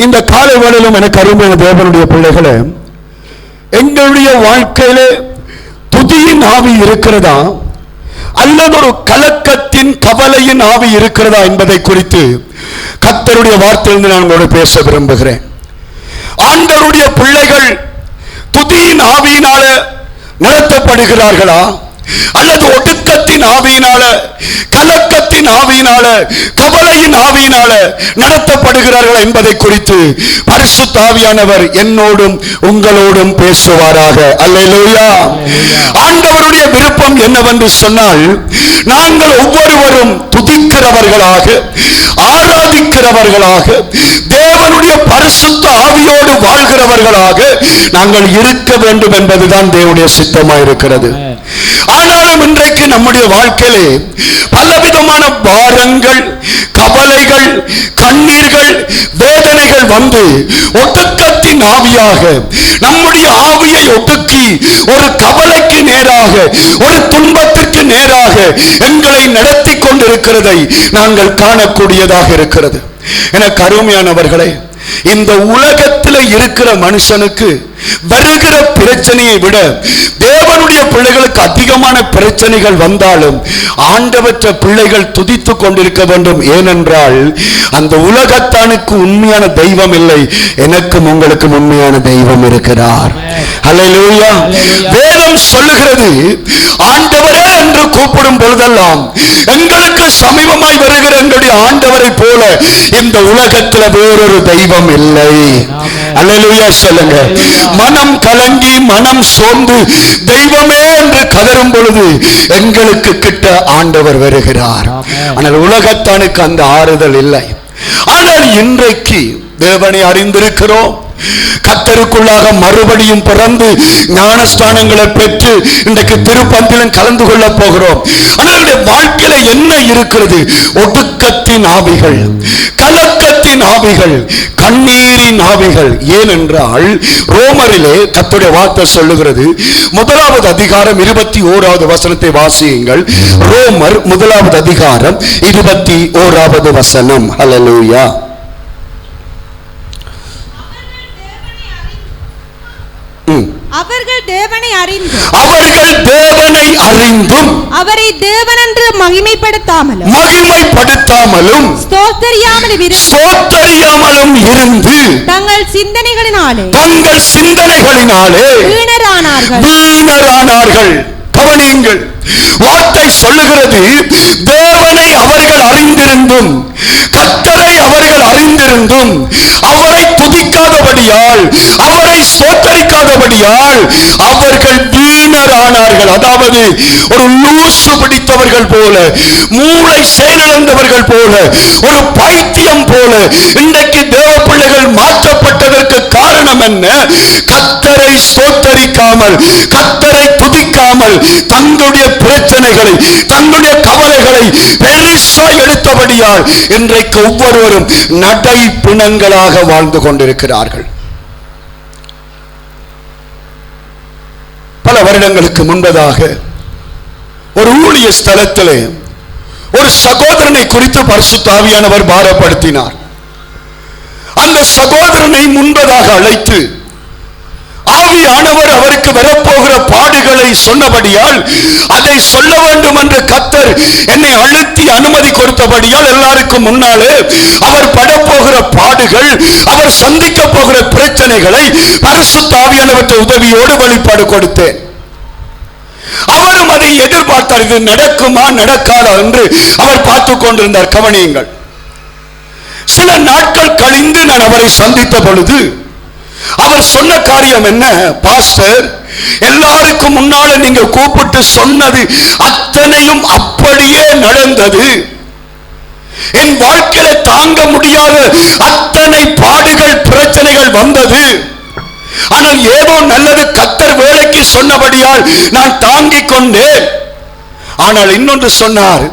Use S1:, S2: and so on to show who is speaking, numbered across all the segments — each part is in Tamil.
S1: இந்த காலை வேளையிலும் எனக்கு அருமையான தேவனுடைய பிள்ளைகளே, எங்களுடைய வாழ்க்கையில துதியின் ஆவி இருக்கிறதா அல்லது ஒரு கலக்கத்தின் கவலையின் ஆவி இருக்கிறதா என்பதை குறித்து கர்த்தருடைய வார்த்தையிலிருந்து நான் உங்களோடு பேச விரும்புகிறேன். ஆண்டவருடைய பிள்ளைகள் துதியின் ஆவியினால நடத்தப்படுகிறார்களா அல்லது ஒடுக்கத்தின் ஆவியினால, கலக்கத்தின் ஆவியினால, கவலையின் ஆவியினால நடத்தப்படுகிறார்கள் என்பதை குறித்து பரிசுத்த ஆவியானவர் என்னோடும் உங்களோடும் பேசுவாராக. அல்லேலூயா. ஆண்டவருடைய விருப்பம் என்னவென்று சொன்னால், நாங்கள் ஒவ்வொருவரும் துதிக்கிறவர்களாக, ஆராதிக்கிறவர்களாக, தேவனுடைய பரிசுத்த ஆவியோடு வாழ்கிறவர்களாக நாங்கள் இருக்க வேண்டும் என்பதுதான் தேவனுடைய சித்தமாக இருக்கிறது. ஆனாலும் இன்றைக்கு நம்முடைய வாழ்க்கையிலே பலவிதமான பாரங்கள், கவலைகள், கண்ணீர்கள், வேதனைகள் வந்து ஒடுக்கத்தின் ஆவியாக நம்முடைய ஆவியை ஒடுக்கி ஒரு கவலைக்கு நேராக, ஒரு துன்பத்திற்கு நேராக எங்களை நடத்தி கொண்டிருக்கிறதை நாங்கள் காணக்கூடியதாக இருக்கிறது. எனக்கு அருமையானவர்களே, இந்த உலகத்தில் இருக்கிற மனுஷனுக்கு வருகிற பிரச்சனையை விட தேவனுடைய பிள்ளைகளுக்கு அதிகமான பிரச்சனைகள் வந்தாலும் ஆண்டவற்ற பிள்ளைகள் துதித்துக் கொண்டிருக்க வேண்டும். ஏனென்றால் அந்த உலகத்தானுக்கு உண்மையான தெய்வம் இல்லை, எனக்கும் உங்களுக்கும் உண்மையான தெய்வம் இருக்கிறார். அல்லேலூயா. வேதம் சொல்லுகிறது, ஆண்டவரே என்று கூப்பிடும் பொழுதெல்லாம் எங்களுக்கு சமீபமாய் வருகிற எங்களுடைய ஆண்டவரை போல இந்த உலகத்தில் வேறொரு தெய்வம் இல்லை. அல்லேலூயா சொல்லுங்க. மனம் கலங்கி, மனம் சோர்ந்து தெய்வமே என்று கதரும் பொழுது எங்களுக்கு கிட்ட ஆண்டவர் வருகிறார். ஆனால் உலகத்தானுக்கு அந்த ஆறுதல் இல்லை. ஆனால் இன்றைக்கு தேவனை அறிந்திருக்கிறோம், கர்த்தருக்குள்ளாக மறுபடியும் பிறந்து ஞானஸ்தானங்களை பெற்று இன்றைக்கு திருப்பந்திலும் கலந்து கொள்ள போகிறோம். ஆனால் வாழ்க்கையில என்ன இருக்கிறது? ஒடுக்கத்தின் ஆவிகள், கலக்கத்தின் ஆவிகள், கண்ணீரின் ஆவிகள். ஏனென்றால் ரோமரிலே கர்த்தருடைய வார்த்தை சொல்லுகிறது, 1வது அதிகாரம் 21வது வசனத்தை வாசியுங்கள். ரோமர் 1வது அதிகாரம் 21வது வசனம். ஹல்லேலூயா.
S2: அவர்கள் தேவனை அறிந்தும் அவரை தேவனென்று மகிமைப்படுத்தாமலும் ஸ்தோத்தரியாமலும் இருந்து தங்கள் சிந்தனைகளினாலே வீணரானார்கள்.
S1: கவனியுங்கள், வார்த்தை சொல்லுகிறது, தேவனை அவர்கள் அறிந்திருந்தும், கர்த்தரை அவர்கள் அறிந்திருந்தும் அவரை துதிக்காதபடியால், அவரை ஸ்தோத்தரிக்காதபடியால் அவர்கள் வீணரானார்கள். அதாவது ஒரு லூசு பிடித்தவர்கள் போல, மூளை செயலிழந்தவர்கள் போல, ஒரு பைத்தியம் போல இன்றைக்கு தேவ பிள்ளைகள் மாற்றப்பட்டதற்கு காரணம் என்ன? கர்த்தரை ஸ்தோத்தரிக்காமல், கர்த்தரை துதிக்காமல் தங்களுடைய பிரச்சனைகளை, தங்களுடைய கவலைகளை பெரிசாய் எடுத்தபடியால் இன்றைக்கு ஒவ்வொருவரும் நடை பிணங்களாக வாழ்ந்து கொண்டிருக்கிறார்கள். பல வருடங்களுக்கு முன்பதாக ஒரு ஊழிய ஸ்தலத்திலே ஒரு சகோதரனை குறித்து பரிசுத்த ஆவியானவர் பாரப்படுத்தினார். அந்த சகோதரனை முன்பதாக அழைத்து ஆவியானவர் அவருக்கு வரப்போகிற பாடுகளை சொன்னபடியால் அதை சொல்ல வேண்டும் என்று கர்த்தர் என்னை அழுத்தி அனுமதி கொடுத்தபடியால் எல்லாருக்கும் முன்னாலே அவர் படப்போகிற பாடுகள், அவர் சந்திக்க போகிற பிரச்சனைகளை பரிசுத்த ஆவியானவற்றை உதவியோடு வெளிப்பாடு கொடுத்தேன். அவரும் அதை எதிர்பார்த்தார், இது நடக்குமா நடக்காதா என்று அவர் பார்த்து கொண்டிருந்தார். கவனியுங்கள், சில நாட்கள் கழிந்து நான் அவரை சந்தித்த பொழுது அவர் சொன்ன காரியம் என்ன? பாஸ்டர், எல்லாருக்கும் முன்னால நீங்க கூப்பிட்டு சொன்னது அத்தனையும் அப்படியே நடந்தது. என் வாழ்க்கையில தாங்க முடியாத அத்தனை பாடுகள், பிரச்சனைகள் வந்தது. ஆனால் ஏதோ நல்லது கர்த்தர் வேலைக்கு சொன்னபடியால் நான் தாங்கிக் கொண்டேன். ஆனால் இன்னொன்று சொன்னார்,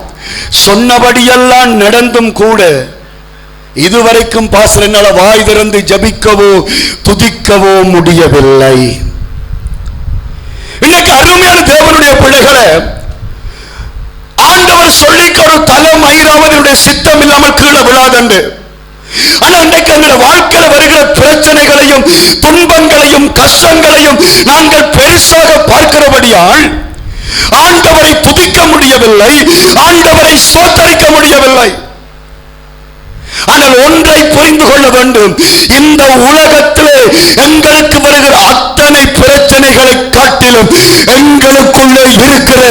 S1: சொன்னபடியெல்லாம் நடந்தும் கூட இதுவரைக்கும் பாஸ்டர் என்னால வாய் திறந்து ஜபிக்கவோ துதிக்கவோ முடியவில்லை. இன்னைக்கு அருமையான தேவனுடைய பிள்ளைகளை, ஆண்டவர் சொல்லிக்க ஒரு தலை மயிராவது சித்தம் இல்லாமல் கீழே விழாதண்டு. ஆனா அன்றைக்கு எங்களுடைய வாழ்க்கையில் வருகிற பிரச்சனைகளையும் துன்பங்களையும் கஷ்டங்களையும் நாங்கள் பெருசாக பார்க்கிறபடியால் ஆண்டவரை துதிக்க முடியவில்லை, ஆண்டவரை ஸ்தோத்தரிக்க முடியவில்லை. ஆனால் ஒன்றை புரிந்து கொள்ள வேண்டும், இந்த உலகத்திலே எங்களுக்கு வருகிற அத்தனை பிரச்சனைகளை காட்டிலும் எங்களுக்குள்ளே இருக்கிற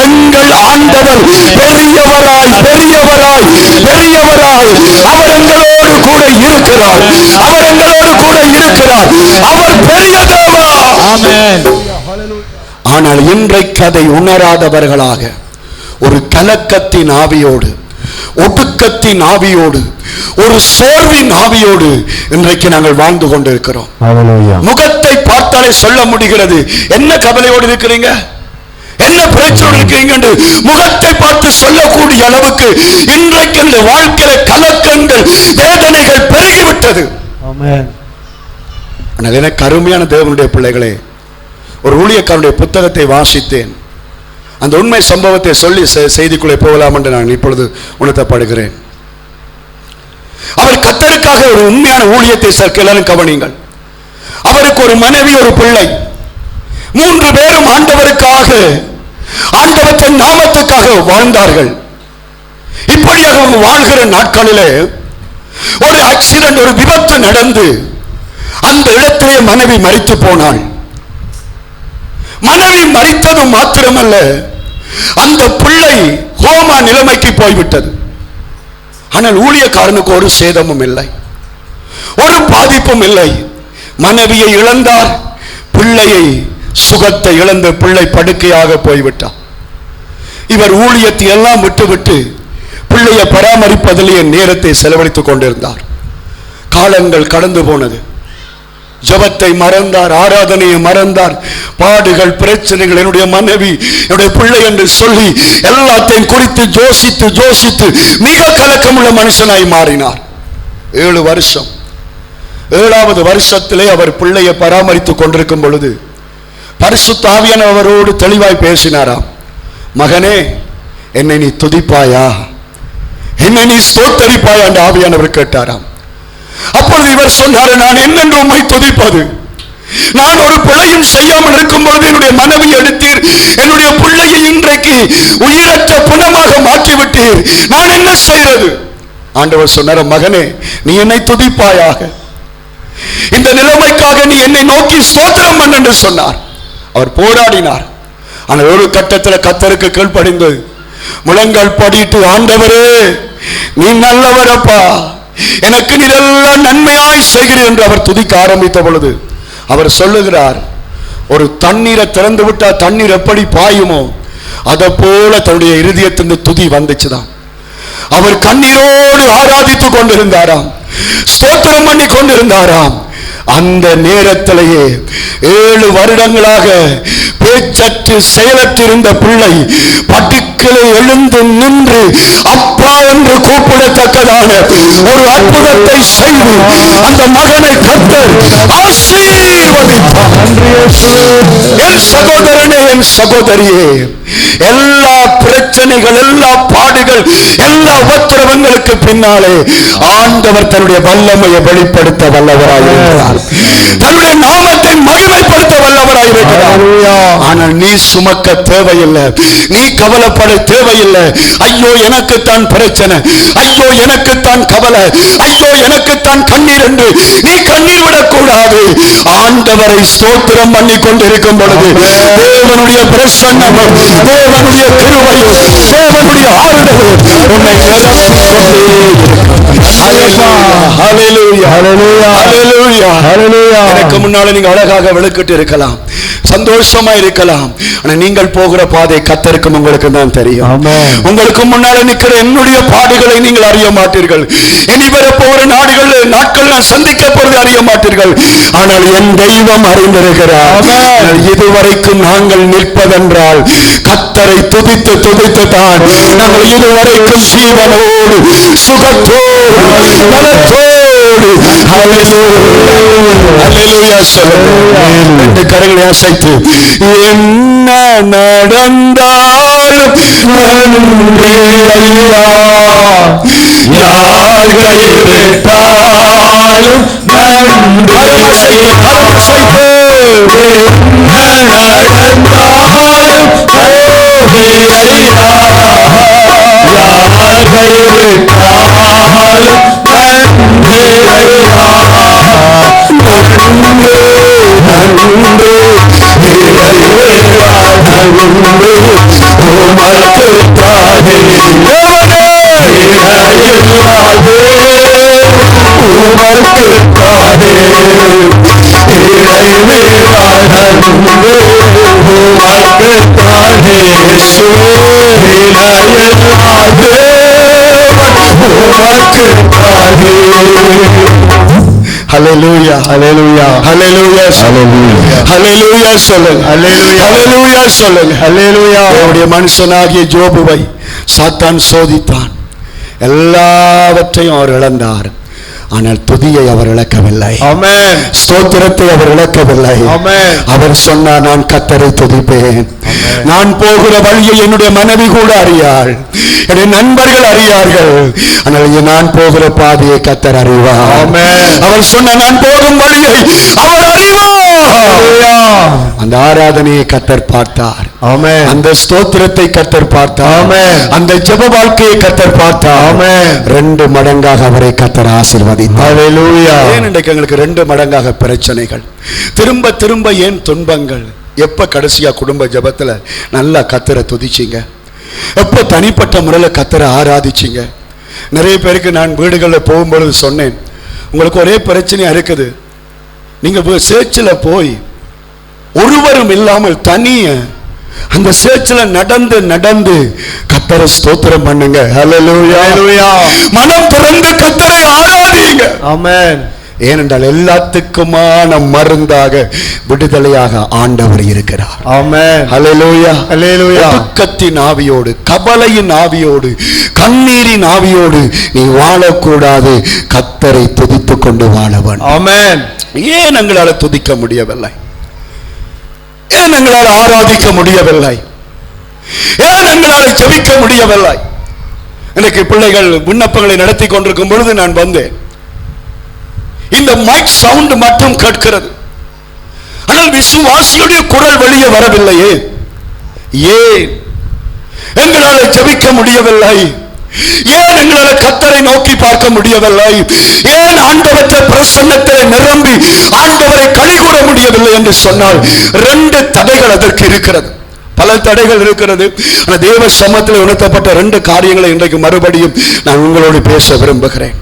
S1: எங்கள் ஆண்டவர் பெரியவராய் பெரியவராய் பெரியவராய் அவர் எங்களோடு கூட இருக்கிறார், அவர் எங்களோடு கூட இருக்கிறார், அவர் பெரிய தேவா. ஆமென். ஆனால் இன்றைக்கு அதை உணராதவர்களாக ஒரு கலக்கத்தின் ஆவியோடு, ஒடுக்கத்தின் ஆவியோடு, ஒரு சோர்வின் ஆவியோடு இன்றைக்கு நாங்கள் வாழ்ந்து கொண்டிருக்கிறோம். முகத்தை பார்த்தாலே சொல்ல முடிகிறது, என்ன கவலையோடு இருக்கிறீங்க, என்ன பிரச்சனை இருக்கிறீங்க என்று முகத்தை பார்த்து சொல்லக்கூடிய அளவுக்கு இன்றைக்கு இந்த வாழ்க்கையில கலக்கங்கள், வேதனைகள் பெருகிவிட்டது. ஆனால் எனக்கு அருமையான தேவனுடைய பிள்ளைகளே, ஒரு ஊழியக்காரனுடைய புத்தகத்தை வாசித்தேன். அந்த உண்மை சம்பவத்தை சொல்லி செய்திக்குள்ளே போகலாம் என்று நான் இப்பொழுது உணர்த்தப்படுகிறேன். அவர் கர்த்தருக்காக ஒரு உண்மையான ஊழியத்தை எல்லாரும் கவனிங்கள். அவருக்கு ஒரு மனைவி, ஒரு பிள்ளை, 3 பேரும் ஆண்டவருக்காக, ஆண்டவரின் நாமத்துக்காக வாழ்ந்தார்கள். இப்படியாக அவங்க வாழ்கிற நாட்களிலே ஒரு ஆக்சிடென்ட், ஒரு விபத்து நடந்து அந்த இடத்திலே மனைவி மரித்து போனாள். மனைவி மரித்தது மாத்திரமல்ல, அந்த பிள்ளை கோமா நிலைமைக்கு போய்விட்டது. ஆனால் ஊழியக்காரனுக்கு ஒரு சேதமும் இல்லை, ஒரு பாதிப்பும் இல்லை. மனைவியை இழந்தார், பிள்ளையை, சுகத்தை இழந்த பிள்ளை படுக்கையாக போய்விட்டார். இவர் ஊழியத்தை எல்லாம் விட்டுவிட்டு பிள்ளையை பராமரிப்பதிலேயே நேரத்தை செலவழித்துக் கொண்டிருந்தார். காலங்கள் கடந்து போனது. ஜபத்தை மறந்தார், ஆராதனையை மறந்தார். பாடுகள், பிரச்சனைகள், என்னுடைய மனைவி, என்னுடைய பிள்ளை என்று சொல்லி எல்லாத்தையும் குறித்து யோசித்து யோசித்து மிக கலக்கமுள்ள மனுஷனாய் மாறினார். 7 வருஷம். 7வது வருஷத்திலே அவர் பிள்ளையை பராமரித்துக் கொண்டிருக்கும் பொழுது பரிசுத்த ஆவியானவர் அவரோடு தெளிவாய் பேசினாராம். மகனே, என்னை நீ துதிப்பாயா, என்னை நீ ஸ்தோத்தரிப்பாயா என்று ஆவியானவர் கேட்டாராம். அப்பொழுது இவர் சொன்னார், நான் என்னென்று உம்மை துதிப்பது, நான் ஒரு பிழையும் செய்யாமல் இருக்கும் பொழுது என்னுடைய மனைவி எடுத்தீர், என்னுடைய பிள்ளையை இன்றைக்கு உயிரற்ற புனமாக மாற்றிவிட்டீர், நான் என்ன செய்வது? ஆண்டவர் சொன்னார், மகனே, நீ என்னை துதிப்பாயாக, இந்த நிலைமைக்காக நீ என்னை நோக்கி ஸ்தோத்திரம் பண்ணு என்று சொன்னார். அவர் போராடினார். ஆனால் ஒரு கட்டத்தில் கர்த்தருக்கு கீழ்ப்படிந்து முழங்கால் படிட்டு, ஆண்டவரே நீ நல்லவரப்பா, எனக்கு நீரெல்லாம் நன்மையாய் செய்கிறீர் என்று அவர் துதிக்க ஆரம்பித்த பொழுது அவர் சொல்லுகிறார், ஒரு தண்ணீரை திறந்து விட்டா தண்ணீர் எப்படி பாயுமோ அதை போல தன்னுடைய இருதயத்திலிருந்து துதி வந்துச்சுதான். அவர் கண்ணீரோடு ஆராதித்துக் கொண்டிருந்தாராம், ஸ்தோத்திரம் பண்ணி கொண்டிருந்தாராம். அந்த நேரத்திலேயே 7 வருடங்களாக பேச்சற்று செயலற்றிருந்த பிள்ளை படுக்கையிலே எழுந்து நின்று அப்பா என்று கூப்பிடத்தக்கதான ஒரு அற்புதத்தை செய்து அந்த மகனை கர்த்தர் ஆசீர்வதித்தார். என் சகோதரனே, என் சகோதரியே, எல்லா பிரச்சனைகள், எல்லா பாடுகள், எல்லா உபத்திரவங்களுக்கு பின்னாலே ஆண்டவர் தன்னுடைய வல்லமையை வெளிப்படுத்த வல்லவராயிருக்கிறார், தன்னுடைய நாமத்தை மகிமைப்படுத்த வல்லவராயிருக்கிறார். ஆனால் நீ சுமக்க தேவையில்லை, நீ கவலைப்பட தேவையில்லை. ஐயோ எனக்குத்தான் பிரச்சனை, ஐயோ எனக்குத்தான் கவலை, ஐயோ எனக்குத்தான் கண்ணீர் என்று நீ கண்ணீர் விடக்கூடாது. ஆண்டவரை ஸ்தோத்திரம் பண்ணி கொண்டிருக்கும் பொழுது தேவனுடைய பிரசன்னமும், தேவனுடைய கிருபையும், தேவனுடைய ஆறுதலும் உன்னை நிரப்பிக் கொண்டே எனக்கு முன்னால நீங்க அழகாக விளக்கிட்டு இருக்கலாம், சந்தோஷமா இருக்கலாம். ஆனா நீங்கள் போகிற பாதை கர்த்தருக்கும் உங்களுக்கு தான் தெரியும். உங்களுக்கு முன்னால நிக்கிற என்னுடைய பாடுகளை நீங்கள் அறிய மாட்டீர்கள். இனி வர போகிற நாட்கள் நான் சந்திக்க போறது அறிய மாட்டீர்கள். ஆனால் என் தெய்வம் அறிந்திருக்கிறார். இதுவரைக்கும் நாங்கள் நிற்பதென்றால் கர்த்தரை துதித்து துதித்து தான் நாங்கள் இதுவரைக்கும் ஜீவனோடு, சுகத்தோடு, பலத்தோடு கரங்களை அசைத்து என்ன நடந்தாலும் நன்றி ஐயா, யார் கைவிட்டாலும் ஹல்லேலூயா ஹல்லேலூயா ஹல்லேலூயா ஹல்லேலூயா சொல்லுங்க ஹல்லேலூயா சொல்லுங்க ஹல்லேலூயா. அவருடைய மனுஷனாகிய ஜோபுவை சாத்தான் சோதித்தான், எல்லாவற்றையும் அவர் இழந்தார். ஆனால் துதியை அவர் இழக்கவில்லை. ஆமென். ஸ்தோத்திரத்தை அவர் இழக்கவில்லை. ஆமென். அவர் சொன்னார், நான் கர்த்தரை துதிப்பேன். நான் போகிற வழியை என்னுடைய மனைவி கூட அறியாள், என்னுடைய நண்பர்கள் அறியார்கள், ஆனால் நான் போகிற பாதையை கர்த்தர் அறிவார். ஆமென். அவர் சொன்ன நான் போகும் வழியை அவர் அறிவார். அந்த ஆராதனையை கர்த்தர் பார்த்தார். ஆமென். அந்த ஸ்தோத்திரத்தை கர்த்தர் பார்த்தார். ஆமென். அந்த ஜெப வாழ்க்கையை கர்த்தர் பார்த்தார். ஆமென். 2 மடங்காக அவரை கர்த்தர் ஆசீர்வதித்தார். ஹல்லேலூயா. ஏன் இன்றைக்கு எங்களுக்கு 2 மடங்காக பிரச்சனைகள், திரும்ப திரும்ப ஏன் துன்பங்கள்? எப்ப கடைசியா குடும்ப ஜெபத்துல நல்லா கர்த்தரை துதிச்சீங்க? எப்ப தனிப்பட்ட முறையில் கர்த்தரை ஆராதிச்சீங்க? நிறைய பேருக்கு நான் வீடுகளில் போகும்பொழுது சொன்னேன், உங்களுக்கு ஒரே பிரச்சனையா இருக்குது, நீங்க சேர்ச்சில் போய் ஒருவரும் இல்லாமல் தனிய அந்த சேர்ச்சில் நடந்து நடந்து கர்த்தரை ஸ்தோத்திரம் பண்ணுங்க. ஹல்லேலூயா ஹல்லேலூயா. மனம் திறந்து கர்த்தரை ஆராதிங்க. ஆமென். ஏனென்றால் எல்லாத்துக்குமான மருந்தாக விடுதலையாக ஆண்டவர் இருக்கிறார். ஆமென். ஹல்லேலூயா ஹல்லேலூயா. துக்கத்தின் ஆவியோடு, கவலையின் ஆவியோடு, கண்ணீரின் ஆவியோடு நீ வாழக்கூடாது. கர்த்தரை துதித்துக் கொண்டு வாழவன். ஆமென். ஏன் எங்களால் துதிக்க முடியவில்லை? ஏன் எங்களால் ஆராதிக்க முடியவில்லை? ஏன் எங்களால் ஜெபிக்க முடியவில்லை? எனக்கு பிள்ளைகள் விண்ணப்பங்களை நடத்தி கொண்டிருக்கும் பொழுது நான் வந்தேன். இந்த மைக் சவுண்ட் மட்டும் கேட்கிறது, ஆனால் விசுவாசியுடைய குரல் வெளியே வரவில்லையே. ஏன் எங்களால் ஜெபிக்க முடியவில்லை? ஏன் எங்களால் கர்த்தரை நோக்கி பார்க்க முடியவில்லை? ஏன் ஆண்டவற்றை பிரசன்னத்தில் நிரம்பி ஆண்டவரை கலிகூற முடியவில்லை என்று சொன்னால் 2 தடைகள் அதற்கு இருக்கிறது. பல தடைகள் இருக்கிறது. ஆனால் தேவ சமூகத்தில் உணர்த்தப்பட்ட 2 காரியங்களை இன்றைக்கு மறுபடியும் நான் உங்களோடு பேச விரும்புகிறேன்.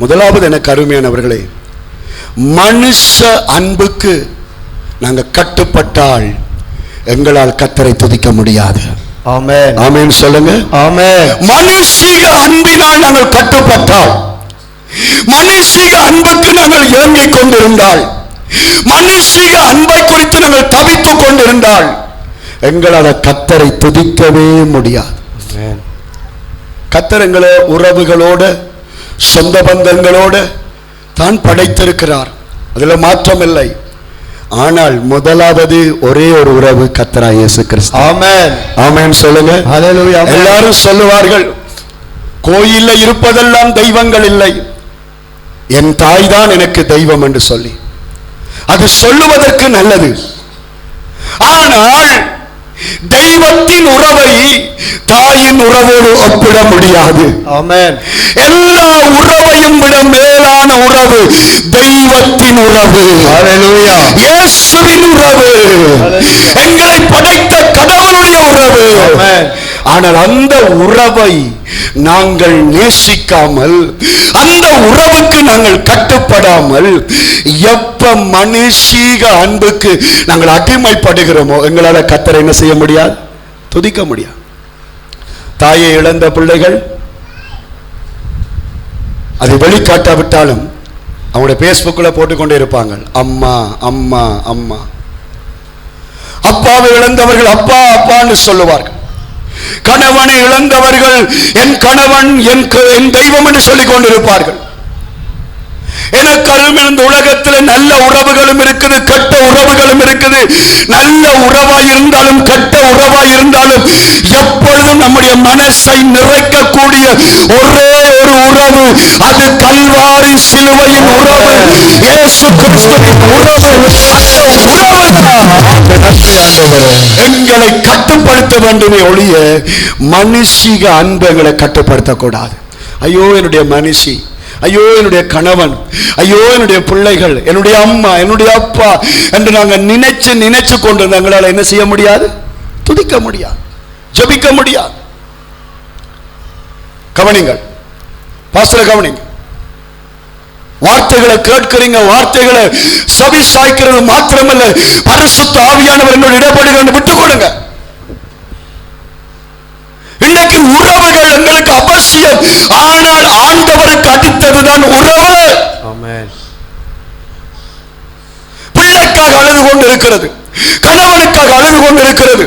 S1: முதலாவது, எனக்கு அருமையானவர்களே, மனுஷ அன்புக்கு நாங்கள் கட்டுப்பட்டால் எங்களால் கர்த்தரை துதிக்க முடியாது. ஆமென். ஆமென் சொல்லுங்க. ஆமென். மனுஷீக அன்பினால் நாங்கள் கட்டுப்பட்டால், மனுஷீக அன்புக்கு நாங்கள் ஏங்கிக் கொண்டிருந்தால், மனுஷீக அன்பை குறித்து நாங்கள் தவித்துக் கொண்டிருந்தால் எங்களால் கர்த்தரை துதிக்கவே முடியாது. கர்த்தர் எங்களை உறவுகளோட, சொந்த பந்தங்களோட தான் படைத்திருக்கிறார், அதுல மாற்றம் இல்லை. ஆனால் முதலாவது ஒரே ஒரு உறவு, கர்த்தராகிய இயேசு கிறிஸ்து. ஆமென். ஆமென் சொல்லுங்க. ஹல்லேலூயா. எல்லாரும் சொல்லுவார்கள், கோயில்ல இருப்பதெல்லாம் தெய்வங்கள் இல்லை, என் தாய் தான் எனக்கு தெய்வம் என்று சொல்லி. அது சொல்லுவதற்கு நல்லது. ஆனால் தெய்வத்தின் உறவை தாயின் உறவோடு ஒப்பிட முடியாது. ஆமென். எல்லா உறவையும் விட மேலான உறவு தெய்வத்தின் உறவு. ஹல்லேலூயா. இயேசுவின் உறவு, எங்களை படைத்த கடவுளுடைய உறவு. ஆமென். ஆனால் அந்த உறவை நாங்கள் நேசிக்காமல், அந்த உறவுக்கு நாங்கள் கட்டுப்படாமல், எப்ப மனுஷீக அன்புக்கு நாங்கள் அடிமைப்படுகிறோமோ எங்களால் கர்த்தரை என்ன செய்ய முடியாது? துதிக்க முடியாது. தாயை இழந்த பிள்ளைகள் அதை வெளிக்காட்டாவிட்டாலும் அவங்களுடைய பேஸ்புக்கில் போட்டுக்கொண்டே இருப்பாங்க, அம்மா அம்மா அம்மா. அப்பாவை இழந்தவர்கள் அப்பா அப்பான்னு சொல்லுவார்கள். கணவனை இழந்தவர்கள் என் கணவன் என் தெய்வம் என்று சொல்லிக் கொண்டிருப்பார்கள். எனக்கு அருமை, இந்த உலகத்தில் நல்ல உறவுகளும் இருக்குது, கெட்ட உறவுகளும் இருக்குது. நல்ல உறவாய் இருந்தாலும் கெட்ட உறவாய் இருந்தாலும் எப்பொழுதும் நம்முடைய மனசை நிறைக்கக்கூடிய ஒரே ஒரு உறவு, அது கல்வாரி சிலுவையின் உறவு, இயேசு கிறிஸ்துவின் உறவு. எங்களை கட்டுப்படுத்த வேண்டுமே ஒழிய மனுஷிக அன்புகளை கட்டுப்படுத்தக்கூடாது. ஐயோ என்னுடைய மனுஷி, ஐயோ என்னுடைய கணவன், ஐயோ என்னுடைய பிள்ளைகள், என்னுடைய அம்மா, என்னுடைய அப்பா என்று நாங்கள் நினைச்சு கொண்டு எங்களால் என்ன செய்ய முடியாது? துதிக்க முடியாது, ஜெபிக்க முடியாது. கவனிங்கள் பாஸ்டர், கவனிங்க. வார்த்தைகளை கேட்கிறீங்க, வார்த்தைகளை செவி சாய்க்கிறது மாத்திரமல்ல, பரிசுத்த ஆவியானவர் என்னோட இடப்படுகிறது, விட்டுக் கொடுங்க. இன்னைக்கு உறவுகள் எங்களுக்கு அவசியம், ஆனால் ஆண்டவருக்கு அடுத்ததுதான் உறவு. பிள்ளைக்காக அழுது கொண்டு இருக்கிறது, கணவனுக்காக அழுது கொண்டு இருக்கிறது.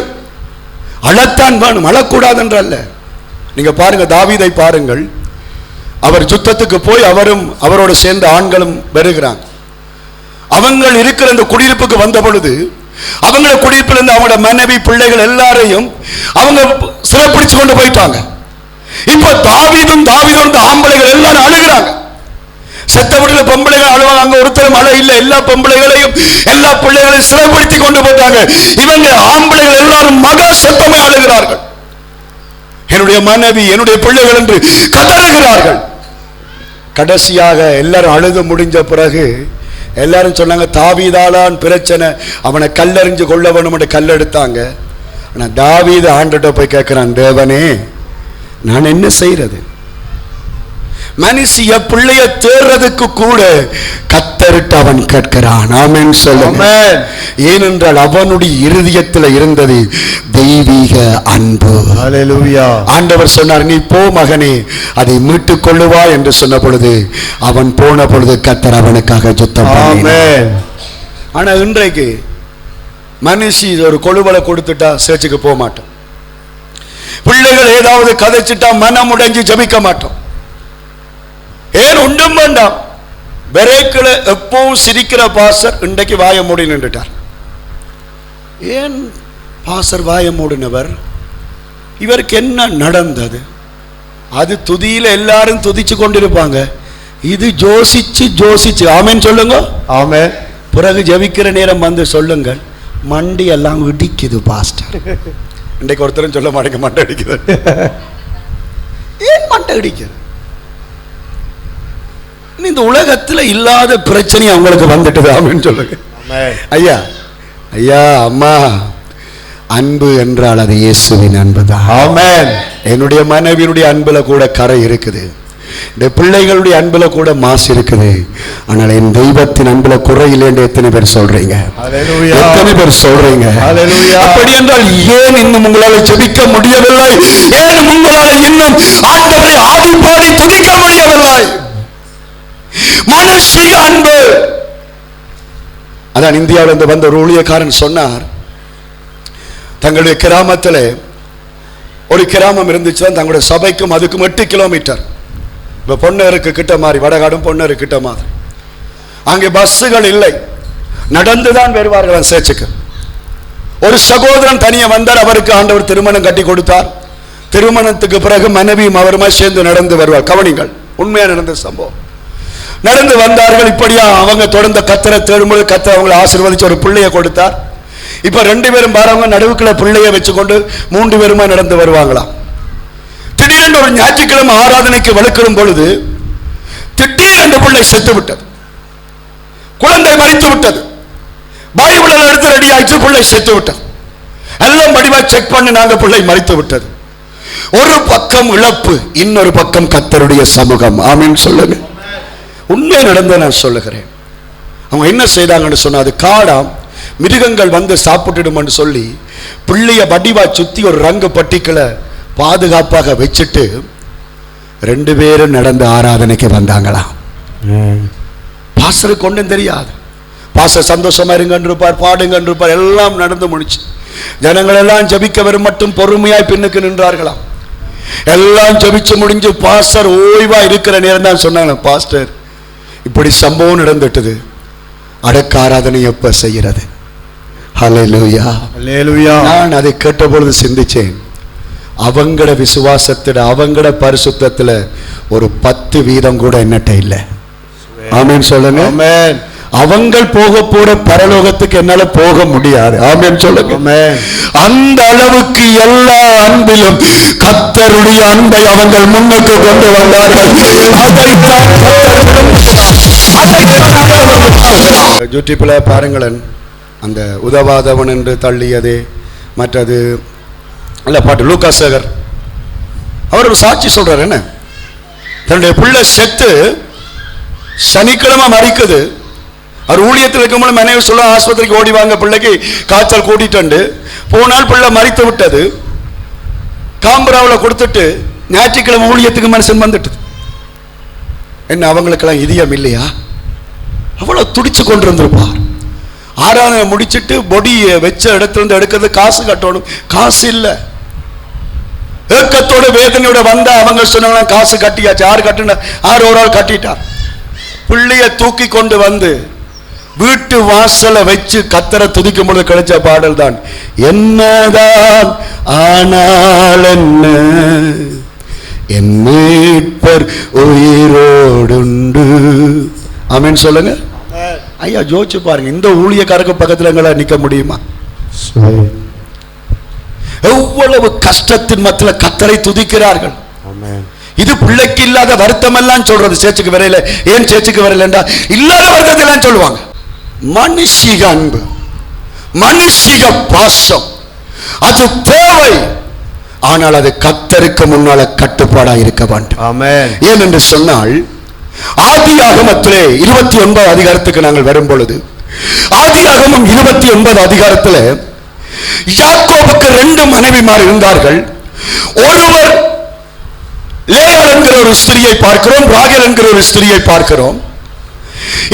S1: அழத்தான் வேணும், அழக்கூடாது என்றல்ல. நீங்க பாருங்க, தாவீதை பாருங்கள். அவர் யுத்தத்துக்கு போய் அவரும் அவரோடு சேர்ந்த ஆண்களும் வருகிறாங்க. அவங்க இருக்கிற இந்த குடியிருப்புக்கு வந்த பொழுது அவங்கள குடியிருப்பில் இருந்து அவங்களோட மனைவி பிள்ளைகள் எல்லாரையும் அவங்க சிறைப்பிடிச்சு கொண்டு போயிட்டாங்க. இப்ப தாவீதும் ஆம்பளைகள் எல்லாரும் அழுகிறாங்க. செத்த வீட்டுல பொம்பளைகள் அழுவாங்க, அங்க ஒருத்தரும் அழ இல்லை. எல்லா பொம்பளைகளையும் எல்லா பிள்ளைகளையும் சிறைப்படுத்தி கொண்டு போட்டாங்க. இவங்க ஆம்பளைகள் எல்லாரும் மகா சத்தமே அழுகிறார்கள். என்னுடைய மனைவி, என்னுடைய பிள்ளைகள் என்று கதறுகிறார்கள். கடைசியாக எல்லாரும் அழுது முடிஞ்ச பிறகு எல்லாரும் சொன்னாங்க, தாவீதாலான் பிரச்சனை, அவனை கல்லறிஞ்சு கொள்ள வேணும் என்று கல்லெடுத்தாங்க. ஆனா தாவீது ஆண்டவர்ட்ட போய் கேட்கிறான், தேவனே நான் என்ன செய்யறது? மனுஷிய பிள்ளைய தேர்றதுக்கு கூட கத்தரிட்டு அவன் கேட்கிறான். ஆமென் சொல்லுங்க. ஏனென்றால் அவனுடைய இருதயத்தில் இருந்தது தெய்வீக அன்பு. ஹல்லேலூயா. ஆண்டவர் சொன்னார், நீ போ மகனே, அதை மீட்டுக் கொள்ளுவா என்று சொன்ன பொழுது அவன் போன பொழுது கத்தர் அவனுக்காக யுத்தம் பண்ணினார். ஆனா இன்றைக்கு மனுஷி ஒரு கொழுவலை கொடுத்துட்டா சேர்ச்சுக்கு போக மாட்டோம். பிள்ளைகள் ஏதாவது கதைச்சிட்டா மனம் உடைஞ்சு ஜபிக்க மாட்டோம். ஏன் ஒன்றும் வேண்டாம். பிரேக்கில் எப்பவும் சிரிக்கிற பாசர் இன்றைக்கு வாய மூடி நின்றுட்டார். ஏன் பாசர் வாய மூடினவர்? இவருக்கு என்ன நடந்தது? அது துதியில எல்லாரும் துதிச்சு கொண்டிருப்பாங்க, இது ஜோசிச்சு ஆமென் சொல்லுங்க. ஆமென். பிறகு ஜெபிக்கிற நேரம் வந்து சொல்லுங்கள், மண்டி எல்லாம் இடிக்குது பாஸ்டர். இன்றைக்கு ஒருத்தரும் சொல்ல மாட்டேங்க, மண்டை அடிக்குது. ஏன் மண்டை அடிக்குது? இந்த உலகத்துல இல்லாத பிரச்சனை அவங்களுக்கு வந்துட்டு அப்படின்னு சொல்லுங்க. ஐயா ஐயா அம்மா, அன்பு என்றால் அது இயேசுவின் அன்புதான். ஆமென். என்னுடைய மனைவியினுடைய அன்புல கூட கரை இருக்குது, இந்த பிள்ளைகளுடைய அன்புல கூட மாசு இருக்குது. ஆனால் என் தெய்வத்தின் அன்புல குறை இல்லைன்னு எத்தனை பேர் சொல்றீங்க? எத்தனை பேர் சொல்றீங்க? அப்படி என்றால் ஏன் இன்னும் உங்களால் ஜெபிக்க முடியவில்லை? ஏன் உங்களால் இன்னும் ஆண்டவரை ஆடி பாடி துதிக்க முடியவில்லை? மனுஷிய அன்பு. அதான் இந்தியாவில் இருந்து வந்த ஒரு ஊழியக்காரன் சொன்னார், தங்களுடைய கிராமத்தில் ஒரு கிராமம் இருந்துச்சு, தங்களுடைய சபைக்கும் அதுக்கும் 8 கிலோமீட்டர். இப்போ பொன்னருக்கு கிட்ட மாதிரி, வடகாடும் பொன்னரு கிட்ட மாதிரி. அங்கே பஸ்ஸுகள் இல்லை, நடந்துதான் வருவார்கள் சேர்ச்சுக்கு. ஒரு சகோதரன் தனியே வந்தார், அவருக்கு ஆண்டவர் திருமணம் கட்டி கொடுத்தார். திருமணத்துக்கு பிறகு மனைவியும் அவருமா சேர்ந்து நடந்து வருவார். கவனிங்கள், உண்மையா நடந்த சம்பவம். நடந்து வந்தார்கள். இப்படியா அவங்க தொடர்ந்த கத்தரை தேடும்போது கத்தர் அவங்களை ஆசீர்வதிச்சு ஒரு பிள்ளையை கொடுத்தார். இப்ப 2 பேரும் பாருங்க, நடுவுக்குள்ள பிள்ளைய வச்சுக்கொண்டு 3 பேருமா நடந்து வருவாங்களாம். திடீரென்று ஒரு ஞாயிற்றுக்கிழமை ஆராதனைக்கு வலுக்கிடும் பொழுது திடீரென்று பிள்ளை செத்து விட்டது, குழந்தை மரித்து விட்டது. பைபிள் எடுத்து ரெடி ஆயிடுச்சு, பிள்ளை செத்து விட்டது. எல்லாம் வடிவா செக் பண்ணி நாங்க பிள்ளை மரித்து விட்டது. ஒரு பக்கம் இழப்பு, இன்னொரு பக்கம் கத்தருடைய சமூகம். ஆமென் சொல்லுங்க. உண்மை நடந்த நான் சொல்லுகிறேன். அவங்க என்ன செய்தாங்கன்னு சொன்னா, அது காடாம், மிருகங்கள் வந்து சாப்பிட்டுடும் சொல்லி பிள்ளைய வடிவா சுத்தி ஒரு ரங்கு பட்டிகளை பாதுகாப்பாக வச்சுட்டு 2 பேரும் நடந்து ஆராதனைக்கு வந்தாங்களாம். பாஸ்டருக்கு ஒன்றும் தெரியாது. பாஸ்டர் சந்தோஷமா இருங்கன்னு இருப்பார், பாடுங்கன்னு இருப்பார். எல்லாம் நடந்து முடிச்சு ஜனங்கள் எல்லாம் ஜபிக்க வரும் மட்டும் பொறுமையாய் பின்னுக்கு நின்றார்களாம். எல்லாம் ஜபிச்சு முடிஞ்சு பாஸ்டர் ஓய்வா இருக்கிற நேரம் தான் சொன்னாங்க, பாஸ்டர் இப்படி சம்பவம் நடந்துட்டது. அடக்க ஆராதனை எப்ப செய்கிறது? ஹல்லேலூயா,
S3: ஹல்லேலூயா.
S1: நான் அதை கேட்ட பொழுது சிந்திச்சேன், அவங்கள விசுவாசத்துல அவங்கள பரிசுத்தத்துல ஒரு 10% கூட என்னட்ட இல்ல. ஆமென் சொல்லுங்க.
S3: ஆமென்.
S1: அவங்கள் போக போற பரலோகத்துக்கு என்னால போக முடியாது. ஆமென் சொல்லுங்க.
S3: ஆமென்.
S1: அந்த அளவுக்கு எல்லா அன்பிலும் கர்த்தருடைய அன்பை அவங்கள் முன்னுக்கு கொண்டு வந்தார்கள். யூடியூப்ல பாருங்களேன், அந்த உதவாதவன் என்று தள்ளியதே மற்றது அல்ல பாட்டு லூக்கா சேகர் அவர் ஒரு சாட்சி சொல்றாரு. என்ன, தன்னுடைய பிள்ளை செத்து சனிக்கிழமை மறிக்குது. அவர் ஊழியத்தில் இருக்கும்போது மனைவி சொல்ல ஆஸ்பத்திரிக்கு ஓடி வாங்க, பிள்ளைக்கு காய்ச்சல் கூட்டிட்டு போனால் பிள்ளை மறித்து விட்டது. காம்பராவில் கொடுத்துட்டு ஞாயிற்றுக்கிழமை ஊழியத்துக்கு மனுஷன் வந்துட்டு என்ன, அவங்களுக்கெல்லாம் இதயம் இல்லையா? அவ்வளவு துடிச்சு கொண்டிருந்திருப்பார். ஆராதனை முடிச்சுட்டு பொடியை வச்ச இடத்துல இருந்து எடுக்கிறது காசு கட்டணும், காசு இல்லை. ஏக்கத்தோட வேதனையோட வந்தா அவங்க சொன்னாங்க காசு கட்டியாச்சு. யாரு கட்டின? யார் ஒரு ஆள் கட்டிட்டார். பிள்ளைய தூக்கி கொண்டு வந்து வீட்டு வாசல வச்சு கத்தரை துதிக்கும் பொழுது கிடைச்ச பாடல் தான், என்னதான் ஆனால் என்ன என் மீட்பர் உயிரோடுண்டு. ஆமென் சொல்லுங்க. ஐயா ஜோதிச்சு பாருங்க, இந்த ஊழியக்காரருக்கு பக்கத்துல எங்களை நிக்க முடியுமா? எவ்வளவு கஷ்டத்தின் மத்தியில கத்தரை துதிக்கிறார்கள். இது பிள்ளைக்கு இல்லாத வருத்தம் எல்லாம் சொல்றது. சேர்ச்சுக்கு வரையில ஏன் சேர்ச்சுக்கு வரையில இல்லாத வருத்தத்தை எல்லாம் சொல்லுவாங்க. மனுஷிக அன்பு, மனுஷிக பாசம் அது தேவை. ஆனால் அது கர்த்தருக்கு முன்னால கட்டுப்பாடா இருக்க வேண்டும். ஆமென். ஏன் என்று சொன்னால், ஆதியாகமத்திலே 29 அதிகாரத்துக்கு நாங்கள் வரும் பொழுது, ஆதியாகமம் 29 அதிகாரத்துல யாக்கோபுக்கு 2 மனைவிமார் இருந்தார்கள். ஒருவர் லேயாள் என்கிற ஒரு ஸ்திரியை பார்க்கிறோம், ராகேல் என்கிற ஒரு ஸ்திரியை பார்க்கிறோம்.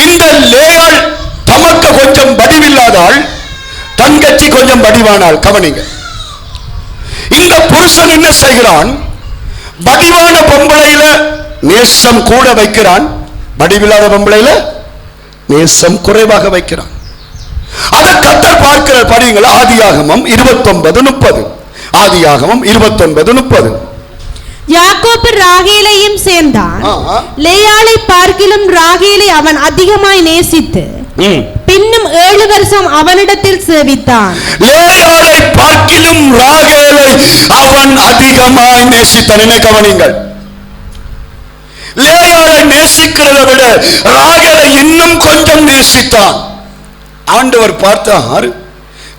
S1: இந்த லேயாள் தமக்கு கொஞ்சம் வடிவில்லாதாள், தங்கச்சி கொஞ்சம் வடிவானாள். கவனிங்க, இந்த புருஷன் என்ன செய்கிறான்? வடிவான பொம்பளையில நேசம் கூட வைக்கிறான், வடிவில்லாத பொம்பளையில நேசம் குறைவாக வைக்கிறான். அதை கர்த்தர் பார்க்கிற. படியுங்கள், ஆதியாகமம் 29:30. ஆதியாகமம் 29:30.
S2: யாக்கோபு ராகேலையும் சேர்ந்தான். லேயாளை பார்க்கிலும் ராகேலை அவன் அதிகமாய் நேசித்து பின்னும் 7 வருஷம் அவனிடத்தில் சேவித்தான்.
S1: லேயாளை பார்க்கிலும் ராகேலை அவன் அதிகமாய் நேசித்தான். என்ன கவனிங்கள், லேயாளை நேசிக்கிறதை விட ராகேலை இன்னும் கொஞ்சம் நேசித்தான். ஆண்டவர் பார்த்தார்,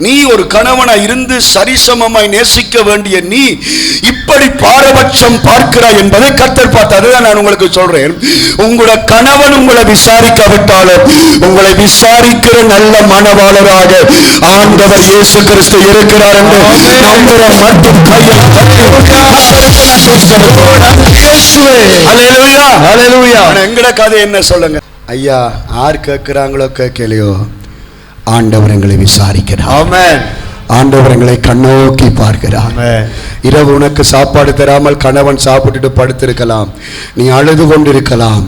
S1: நீ ஒரு கணவனா இருந்து சரிசமமாய் நேசிக்க வேண்டிய நீ இப்படி பாரபட்சம் பார்க்கிறாய் என்பதை கர்த்தர் பார்த்தார். அதுதான் நான் உங்களுக்கு சொல்றேன், உங்களோட கணவன் உங்களை விசாரிக்காவிட்டாலும் உங்களை விசாரிக்கிற நல்ல மனவாளராக ஆண்டவர் இயேசு கிறிஸ்து இருக்கிறார் என்று நம்புற மட்டும் கையை எங்கட கதை என்ன சொல்லுங்க ஐயா. யார் கேட்கிறாங்களோ கேட்கலையோ, ஆண்டவர் எங்களை விசாரிக்கிறார். ஆமென். ஆண்டவர் எங்களை கண்ணோக்கி பார்க்கிறார். இரவு உனக்கு சாப்பாடு தராமல் கணவன் சாப்பிட்டுட்டு படுத்திருக்கலாம், நீ அழுது கொண்டிருக்கலாம்,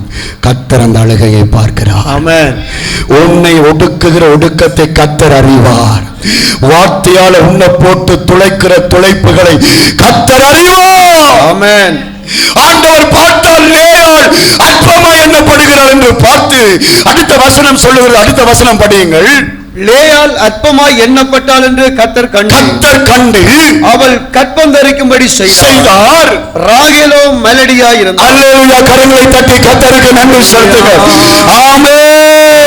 S1: கர்த்தர் அந்த அழுகையை பார்க்கிறார். ஆமென். உன்னை ஒடுக்குகிற ஒடுக்கத்தை கர்த்தர் அறிவார். வார்த்தையால உன்னை போட்டு துளைக்கிற துளைப்புகளை கர்த்தர் அறிவார். ஆமென். ஆண்டவர் பார்த்தால் லேயாள் அற்பமா எண்ணப்படுகிறார் என்று பார்த்து அடுத்த வசனம் சொல்லுகிறது. அடுத்த வசனம் படியுங்கள்.
S3: லேயாள் அற்பமாய் எண்ணப்பட்டாள் என்று கர்த்தர் கண்டு அவள் கற்பம் தரிக்கும்படி செய்தார். ராகேலோ மெலடியாய் இருந்தார்.
S1: அல்லேலூயா. கரங்களை தட்டி கர்த்தருக்கு நன்றி செலுத்துங்க. ஆமென்.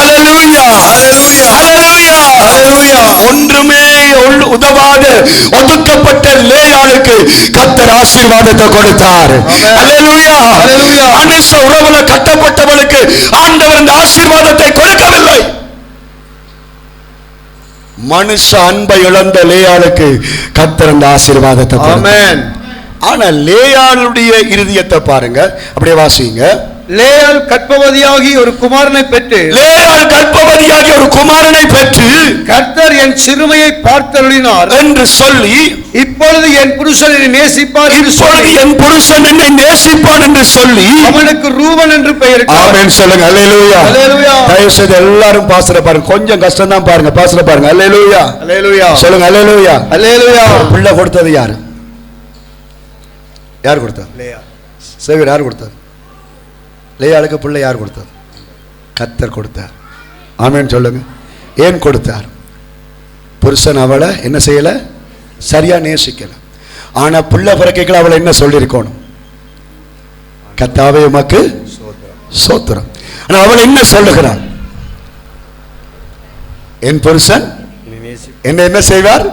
S1: அல்லேலூயா. அல்லேலூயா. அல்லேலூயா. ஒன்றுமே உதவாத ஒதுக்கப்பட்ட லேயாளுக்கு கர்த்தர் ஆசீர்வாதத்தை கொடுத்தார். அல்லேலூயா. அல்லேலூயா. மனுஷ உறவுல கட்டப்பட்டவளுக்கு ஆண்டவர் இந்த ஆசீர்வாதத்தை கொடுக்கவில்லை. மனுஷ அன்பை இழந்த லேயாளுக்கு கர்த்தர் அந்த ஆசீர்வாதத்தை கொடுத்தார். ஆனா லேயாளுடைய இருதயத்தை பாருங்க, அப்படியே வாசிங்க.
S3: லேயாள் கர்ப்பவதியாகி ஒரு குமாரனை பெற்று
S1: கர்த்தர்
S3: என் சிறுமையை பார்த்தருளினார்
S1: என்று சொல்லி,
S3: இப்பொழுது என் புருஷன் என்னை நேசிப்பார் என்று சொல்லி
S1: அவனுக்கு ரூபன் என்று பெயரிட்டார். ஆமென் சொல்லுங்க. அல்லேலூயா.
S3: அல்லேலூயா.
S1: தயவு செய்து எல்லாரும் பாஸ்டரை பாருங்க. கொஞ்சம் கஷ்டம் தான் பாருங்க. பாஸ்டரை பாருங்க. அல்லேலூயா.
S3: அல்லேலூயா.
S1: சொல்லுங்க. அல்லேலூயா.
S3: அல்லேலூயா.
S1: பிள்ளை கொடுத்தது யாரு? யார் கொடுத்தது?
S3: லேயா.
S1: சேவியர் யார் கொடுத்தது? லேயாளுக்கு பிள்ளை யார் கொடுத்தது? கர்த்தர் கொடுத்தார். ஆமென் சொல்லுங்க. ஏன் கொடுத்தார்? புருஷன் அவளை என்ன செய்யல? சரியா நேசிக்கல. ஆனா பிள்ளை பிறக்கைகள் அவளை என்ன சொல்லியிருக்கணும்? கர்த்தாவே உமக்கு ஸ்தோத்திரம். ஆனா அவள் என்ன சொல்லுகிறாள்? என் புருஷன் என்ன செய்வார்?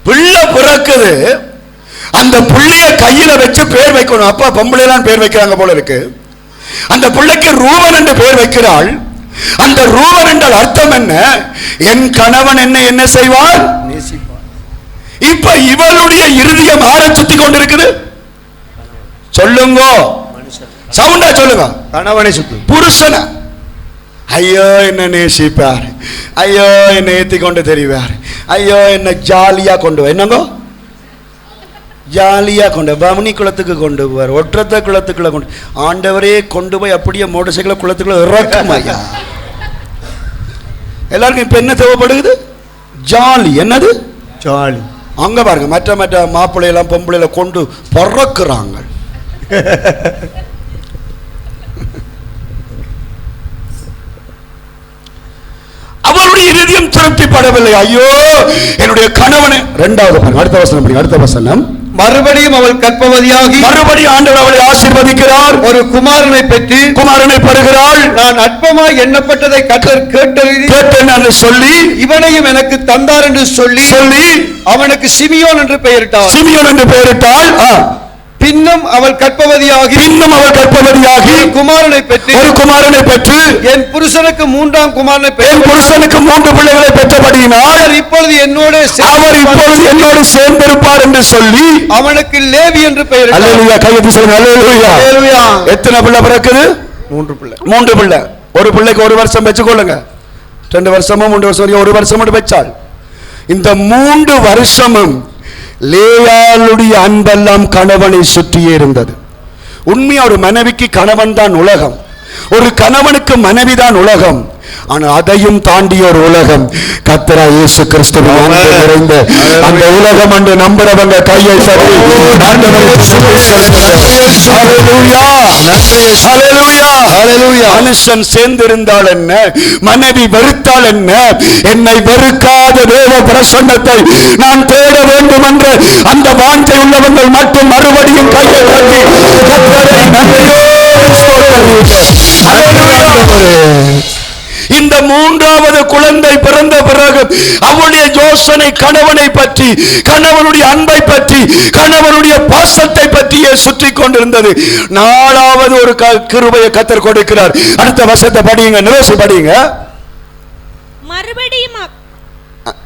S1: பிள்ளை பிறக்குது, அந்த பிள்ளைய கையில வச்சு பேர் வைக்கணும். அப்பா பொம்பளை எல்லாம் பேர் வைக்கிறாங்க போல இருக்கு. அந்த பிள்ளைக்கு ரூபன் என்று பேர் வைக்கிறாள். அந்த ரூபன் என்றால் அர்த்தம் என்ன? என் கணவன் என்ன செய்வார்? இப்ப இவளுடைய இருதயம் ஆற சுத்தி கொண்டிருக்குது. சொல்லுங்க, சவுண்டா சொல்லுங்க. கணவனை சுத்தி, புருஷன. ஐயோ என்ன நேசிப்பார், ஐயோ என்ன ஏத்தி கொண்டு தெரிவார், ஐயோ என்ன ஜாலியா கொண்டு என்னங்க ஜாலியா கொண்டு பவனி குளத்துக்கு கொண்டு போவார், ஒற்றத்தை குளத்துக்குள்ள கொண்டு, ஆண்டவரே கொண்டு போய் அப்படியே மோட்டர் சைக்கிள குளத்துக்குள்ள இறக்கும். ஐயா எல்லாருக்கும் இப்ப என்ன தேவைப்படுது? ஜாலி. என்னது ஜாலி? அங்க பாருங்க, மற்ற மற்ற மாப்பிள்ளையெல்லாம் பொம்பளையில கொண்டு பறக்குறாங்க. அவருடைய இருதயம் திருப்திப்படவில்லை. ஐயோ என்னுடைய கணவனை. இரண்டாவது அடுத்த வசனம் படிங்க. அடுத்த வசனம்.
S3: மறுபடியும் அவள் கர்ப்பவதியாகி
S1: மறுபடியும் ஆண்டவர் அவளை ஆசீர்வதிக்கிறார்.
S3: ஒரு குமாரனை பெற்று
S1: குமாரனை பெறுகிறாள்.
S3: நான் அற்பமாய் எண்ணப்பட்டதை கர்த்தர் கேட்டேன்
S1: என்று சொல்லி
S3: இவனையும் எனக்கு தந்தார் என்று சொல்லி அவனுக்கு சிமியோன் என்று பெயரிட்டார்.
S1: சிமியோன் என்று பெயரிட்டாள்.
S3: பின்னும் அவள் கர்ப்பவதியாகி ஒரு குமாரனை பெற்று என் புருஷனுக்கு மூன்றாம் குமாரனை என் புருஷனுக்கு 3 பிள்ளைகளை பெற்றபடியினால் இப்பொழுது என்னோடு சேர்ந்திருப்பார் என்று சொல்லி அவனுக்கு லேவி என்று பெயர். அல்லேலூயா. கையெழுத்து சொல்லுங்க. அல்லேலூயா. அல்லேலூயா. எத்தனை பிள்ளை பிறக்குது? 3 பிள்ளை. 3 பிள்ளை. ஒரு பிள்ளைக்கு 1 வருஷம் வச்சுக்கொள்ளுங்க. 2 வருஷமோ 3 வருஷம் 1 வருஷம் வச்சால் இந்த 3 வருஷமும் லேயாளுடைய அன்பெல்லாம் கணவனை சுற்றியே இருந்தது. உண்மையா ஒரு மனைவிக்கு கணவன் தான் உலகம், ஒரு கணவனுக்கு மனைவி தான் உலகம். ஆனால் அதையும் தாண்டிய ஒரு உலகம் கர்த்தர் இயேசு கிறிஸ்துவின் அன்பு நிறைந்த அந்த உலகம் என்று நம்புறவங்க கையை தட்டி மனுஷன் சேர்ந்திருந்தால் என்ன, மனைவி வெறுத்தால் என்ன, என்னை வெறுக்காத தேவ பிரசன்னத்தை நான் தேட வேண்டும் என்ற அந்த வாஞ்சை உள்ளவர்கள் மட்டும் மறுபடியும் கையை தட்டி இந்த 3வது குழந்தை பிறந்த பிறகு அவளுடைய யோசனை கணவனை பற்றி, கணவனுடைய அன்பை பற்றி, கணவனுடைய பாசத்தை பற்றியே சுற்றி கொண்டிருந்தது. 4வது ஒரு கிருபையை கர்த்தர் கொடுக்கிறார். அடுத்த வசனத்தை படியுங்க. நிவேசி படியுங்க.
S2: மறுபடியும்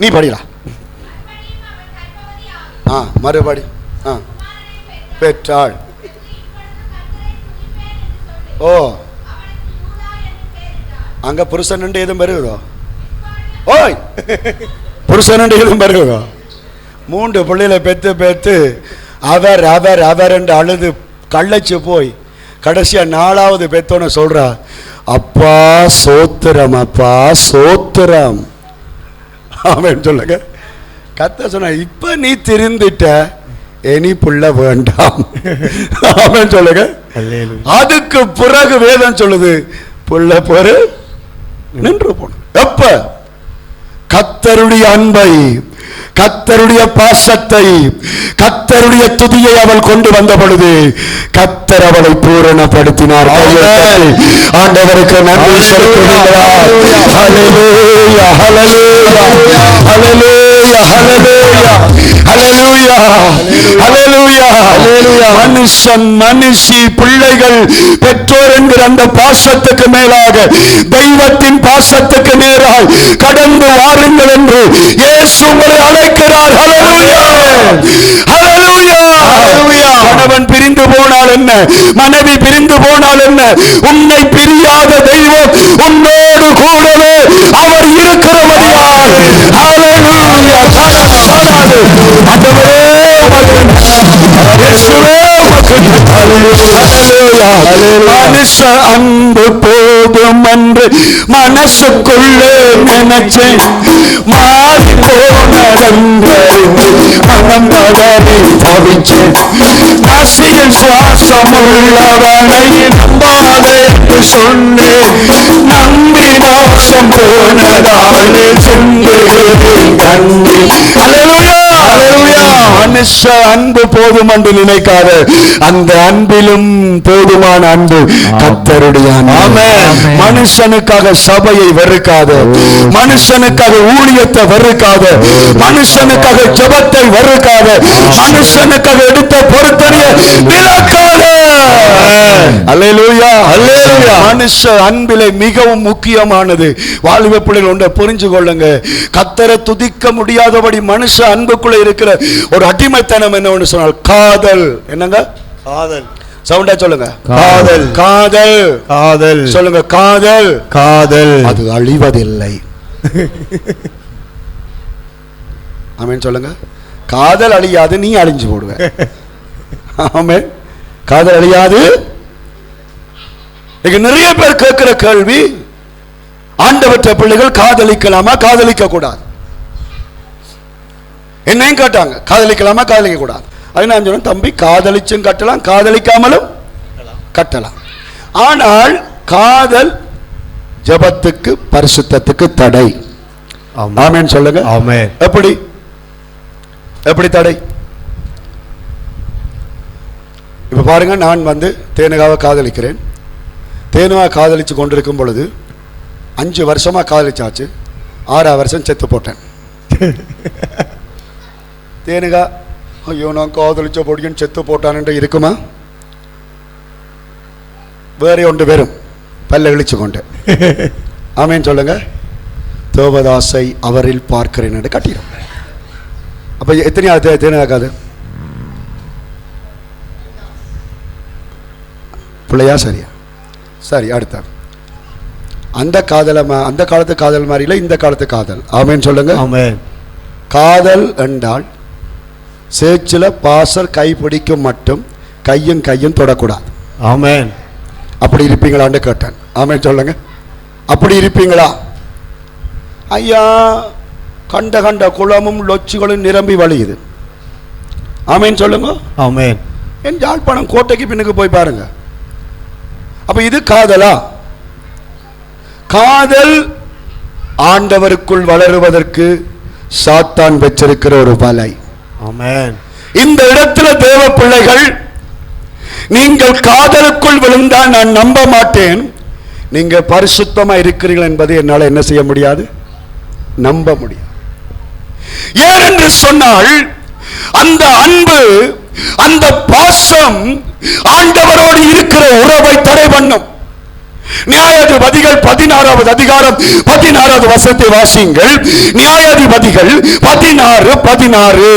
S1: நீ படிடலாம். மறுபடி பெற்றாள். ஓ அங்க புருஷன் எதுவும் பெருகுதோ? ஓய் புருஷன் எதுவும் பெருகுதோ? 3 பிள்ளைகளை பெத்து அவர் அவர் அவர் என்று அழுது கள்ளச்சு போய் கடைசியா 4வது பெத்தோன்னு சொல்றா, அப்பா சோத்திரம், அப்பா சோத்திரம். ஆமென் சொல்லுங்க. கர்த்தர் சொன்ன, இப்ப நீ திருந்திட்ட, இனி புள்ள வேண்டாம். ஆமென் சொல்லுங்க. அதுக்கு பிறகு வேதம் சொல்லுது, புள்ள போரு நின்று போன. எப்ப கர்த்தருடைய அன்பை, கர்த்தருடைய பாசத்தை, கர்த்தருடைய துதியை அவள் கொண்டு வந்த பொழுது கர்த்தர் அவளை பூரணப்படுத்தினார். ஆண்டவருக்கு நன்றி செலுத்துகிறீர்களா? ஹல்லேலூயா, ஹல்லேலூயா, ஹல்லேலூயா, ஹல்லேலூயா, ஹல்லேலூயா, ஹல்லேலூயா, ஹல்லேலூயா. மனுஷன், மனுஷி, பிள்ளைகள், பெற்றோர் என்கிற அந்த பாசத்துக்கு மேலாக தெய்வத்தின் பாசத்துக்கு நேராக கடந்து வாருங்கள் என்று இயேசு உங்களை அழைக்கிறார். ஹல்லேலூயா, ஹல்லேலூயா, ஹல்லேலூயா. கணவன் பிரிந்து போனால் என்ன, மனைவி பிரிந்து போனால் என்ன, உன்னை பிரியாத தெய்வம் உன்னோடு கூடவே அவர் இருக்கிறபடியால் ஹல்லேலூயா. ஆண்டவரே இயேசுவே உமக்கு மனுஷ அன்பு போதும் என்று மனசுக்குள்ளே நினைச்சேன், மாறி போனதென்று மனம் தளறி தவிச்சேன். நாசியில் சுவாசம் உள்ளவனை நம்பாதே என்று சொன்னேன், நம்பி மோசம் போனதாலே சென்றேன் கண்ணி. மனுஷ அன்பு போதும் என்று நினைக்காத, அந்த அன்பிலும் போதுமான அன்பு கர்த்தருடைய அன்பு. மனுஷனுக்காக சபையை வெறுக்காத, மனுஷனுக்காக ஊழியத்தை வெறுக்காத, மனுஷனுக்காக ஜெபத்தை வெறுக்காத, மனுஷனுக்காக எடுத்த பொறுத்தறிய விலக்காத. அல்லேலூயா, அல்லேலூயா. மனுஷ அன்பிலே மிகவும் முக்கியமானது. வாலிப பிள்ளைகள் ஒன்றை புரிஞ்சு கொள்ளுங்க, கர்த்தரை துதிக்க முடியாதபடி மனுஷ அன்புக்குள்ள இருக்கிற ஒரு அடிமைத்தனம் என்னன்னு சொன்னால் காதல். என்னங்க? காதல். சவுண்டா சொல்லுங்க. காதல், காதல், காதல். சொல்லுங்க, காதல், காதல். அது அழிவதில்லை. ஆமென் சொல்லுங்க. காதல் அழியாது, நீ அழிஞ்சு போடுவ. ஆமென். காதல் அழியாது. நிறைய பேர் கேட்கிற கேள்வி, ஆண்டவற்ற பிள்ளைகள் காதலிக்கலாமா காதலிக்க கூடாது? என்னையும் கேட்டாங்க, காதலிக்கலாமா காதலிக்க கூடாது? அது நான் சொன்னேன், தம்பி காதலிச்சும் கட்டலாம், காதலிக்காமலும் கட்டலாம். ஆனால் காதல் ஜெபத்துக்கு பரிசுத்தத்துக்கு தடை. ஆமென் சொல்லுங்க. ஆமென். எப்படி எப்படி தடை? இப்ப பாருங்க, நான் தேனுகாவை காதலிக்கிறேன். தேனுகா காதலிச்சு கொண்டிருக்கும் பொழுது 5 வருஷமா காதலிச்சாச்சு. 6ஆவது வருஷம் செத்து போட்டேன். தேனுகா ஐயோ நான் காதலிச்ச பொடியும் செத்து போட்டான் இருக்குமா? வேற ஒன்று வெறும் பல்ல இழிச்சு கொண்டு. ஆமேன்னு சொல்லுங்க. தேவதாசை அவரில் பார்க்கிறேன் என்று கட்டிடும். அப்ப எத்தனையாவது தேனுகா காது பிள்ளையா? சரியா? சரி. அடுத்த அந்த காதல, அந்த காலத்து காதல் மாதிரி இல்லை, இந்த காலத்து காதல். ஆமேன்னு சொல்லுங்க. ஆமென். காதல் என்றால் சேச்சில பாசல் கை பிடிக்கும் மட்டும், கையும் தொடக்கூடாது. ஆமென். அப்படி இருப்பீங்களான்னு கேட்டேன். ஆமென் சொல்லுங்க. அப்படி இருப்பீங்களா? ஐயா, கண்ட கண்ட குளமும் லொச்சுகளும் நிரம்பி வழியுது. ஆமென் சொல்லுங்க. ஆமென். என் யாழ்ப்பாணம் கோட்டைக்கு பின்னுக்கு போய் பாருங்க. அப்ப இது காதலா? காதல் ஆண்டவருக்குள் வளருவதற்கு சாத்தான் வச்சிருக்கிற ஒரு வலை. ஆமென். இந்த இடத்துல தேவ பிள்ளைகள், நீங்கள் காதலுக்குள் விழுந்தால் நான் நம்ப மாட்டேன், நீங்க பரிசுத்தமா இருக்கிறீர்கள் என்பதை என்னால் என்ன செய்ய முடியாது? நம்ப முடியாது. ஏனென்று சொன்னால் அந்த அன்பு, அந்த பாசம் ஆண்டவரோடு இருக்கிற உறவை தடை பண்ணும். நியாயாதிபதிகள் 16வது அதிகாரம் 16வது வசனத்தை வாசியுங்கள். நியாயாதிபதிகள் 16:16.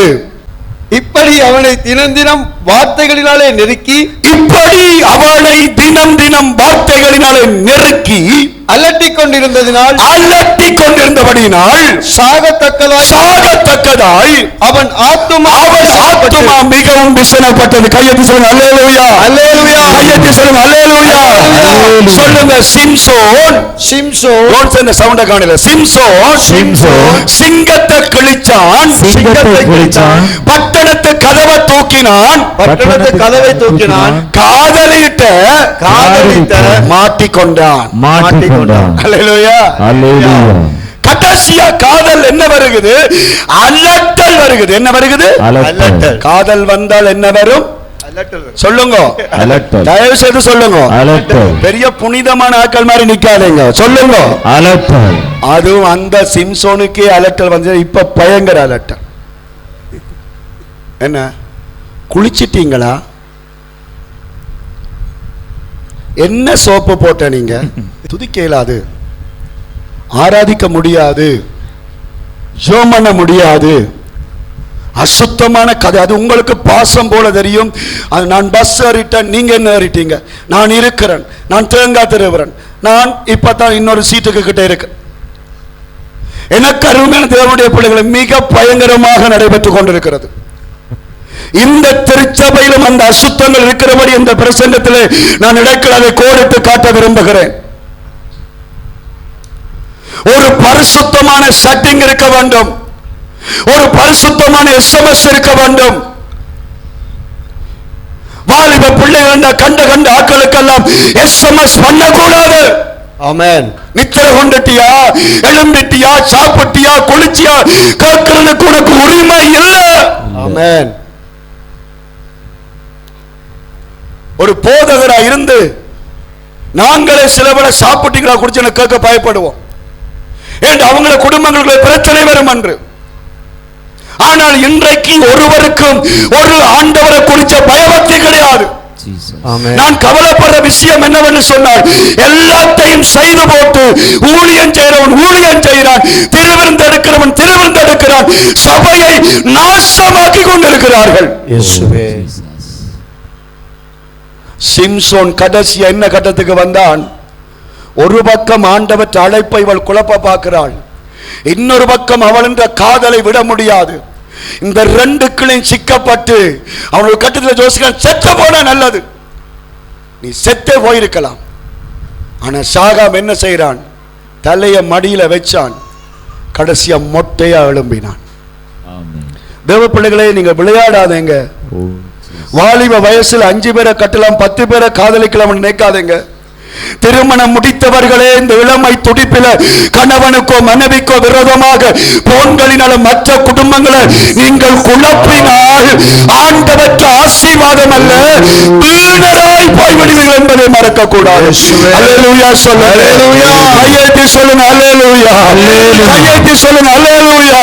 S4: இப்படி அவனை தினம் தினம் வார்த்தைகளினாலே நெருக்கி,
S1: இப்படி அவளை தினம் தினம் வார்த்தைகளினாலே நெருக்கி
S4: அலட்டிக் கொண்டிருந்தபடியினால் சாகத்தக்கதாய் அவன் ஆத்துமா
S1: மிகவும் விசனப்பட்டது. கையெழுத்து சொல்லுங்க. அல்லேலூயா, அல்லேலூயா. கையெழுத்து சொல்லுங்க. அல்லேலூயா. சொல்லுங்க. சிம்சோன் சொன்ன சவுண்ட காணல. சிம்சோன் சிங்கத்தை கிழிச்சான், பட்டணத்து கதவை தூக்கினான், காதலிட்ட மாட்டிக்கொண்டான். அல்லேலூயா, அல்லேலூயா. கடைசியா காதல் என்ன வருகிறது? அலட்டல் வருகிறது. என்ன வருகிறது? அலட்டல். காதல் வந்தால் என்ன வரும்? சொல்லுங்க. தயவு செய்து சொல்லுங்க. பெரிய புனிதமான ஆட்கள் மாதிரி நிக்காதீங்க. சொல்லுங்க. அலட்டல். அதுவும் அந்த சிம்சோனுக்கே அலட்டல் வந்து இப்ப பயங்கர அலட்டல். என்ன குளிச்சிட்டீங்களா? என்ன சோப்பு போட்ட நீங்க? துதிக்க இயலாது, ஆராதிக்க முடியாது, ஜெபம் பண்ண முடியாது, அசுத்தமான கதை. அது உங்களுக்கு பாசம் போல தெரியும். அது நான் பஸ் ஏறிட்டேன், நீங்க என்ன ஏறிட்டீங்க? நான் இருக்கிறேன், நான் தேங்காய் திருவுறேன், நான் இப்பதான் இன்னொரு சீட்டுக்கு கிட்ட இருக்கு. எனக்கு அருமையான தேவனுடைய பிள்ளைகளை மிக பயங்கரமாக நடைபெற்றுக் கொண்டிருக்கிறது. இந்த திருச்சபையிலும் அந்த அசுத்தங்கள் இருக்கிறபடி இந்த பிரசங்கத்திலே நான் இடத்தில் அதை கோடிட்டு காட்ட விரும்புகிறேன். ஒரு பரிசுத்தமான செட்டிங் இருக்க வேண்டும், ஒரு பரிசுத்தமான SMS இருக்க வேண்டும். வாலிப பிள்ளைகள் கண்ட ஆட்களுக்கெல்லாம் SMS பண்ணக்கூடாது.
S4: ஆமென்.
S1: நித்திர கொண்டுட்டியா, எழும்பிட்டியா, சாப்பிட்டியா, குளிச்சியா கேட்கிறதுக்கு உனக்கு உரிமை இல்லை.
S4: ஆமென்.
S1: ஒரு போதகரா இருந்து நாங்களே சில வேளை சாப்பிட்டீங்களா குடிச்சு கேட்க பயப்படுவோம். ஏன் அவங்கள குடும்பங்களுக்கு பிரச்சனை வரும் என்று. ஆனால் இன்றைக்கு ஒருவருக்கும் ஒரு ஆண்டவரை குறிச்ச பயபக்தி கிடையாது. நான் கவலைப்படுற விஷயம் என்னவென்று சொன்னால், எல்லாத்தையும் செய்து போட்டு ஊழியம் செய்கிறவன் ஊழியம் செய்கிறான், திருவிருந்தெடுக்கிறவன் திருவிருந்தெடுக்கிறான், சபையை நாசமாக்கி கொண்டிருக்கிறார்கள். சிம்சோன் கடைசி என்ன கட்டத்துக்கு வந்தான்? ஒரு பக்கம் ஆண்டவற்ற அழைப்பை இவள் குழப்ப பார்க்கிறாள், இன்னொரு பக்கம் அவள் என்ற காதலை விட முடியாது. இந்த ரெண்டுக்குள்ளையும் சிக்கப்பட்டு அவனுடைய கட்டத்தில் யோசிக்கிறான், செத்த போன நல்லது, நீ செத்தே போயிருக்கலாம். ஆனா சாகாம் என்ன செய்யறான்? தலைய மடியில வச்சான், கடைசியா மொட்டையா எழும்பினான். தேவ பிள்ளைகளே, நீங்க விளையாடாதீங்க. வாலிப வயசுல 5 பேரை கட்டலாம், 10 பேரை காதலிக்கலாம் நினைக்காதீங்க. திருமணம் முடித்தவர்களே, இந்த இளமை துடிப்பில கணவனுக்கோ மனைவிக்கோ விரோதமாக போன்களினாலும் மற்ற குடும்பங்களை நீங்கள் குழப்பினால் ஆண்டவற்ற ஆசீர்வாதம் அல்ல, வீணராய் போய்விடுவீர்கள் என்பதை மறக்க கூடாது. அல்லேலூயா சொல்லுங்க, அல்லேலூயா. கையேத்தி சொல்லுங்க, அல்லேலூயா. கையேத்தி சொல்லுங்க, அல்லேலூயா.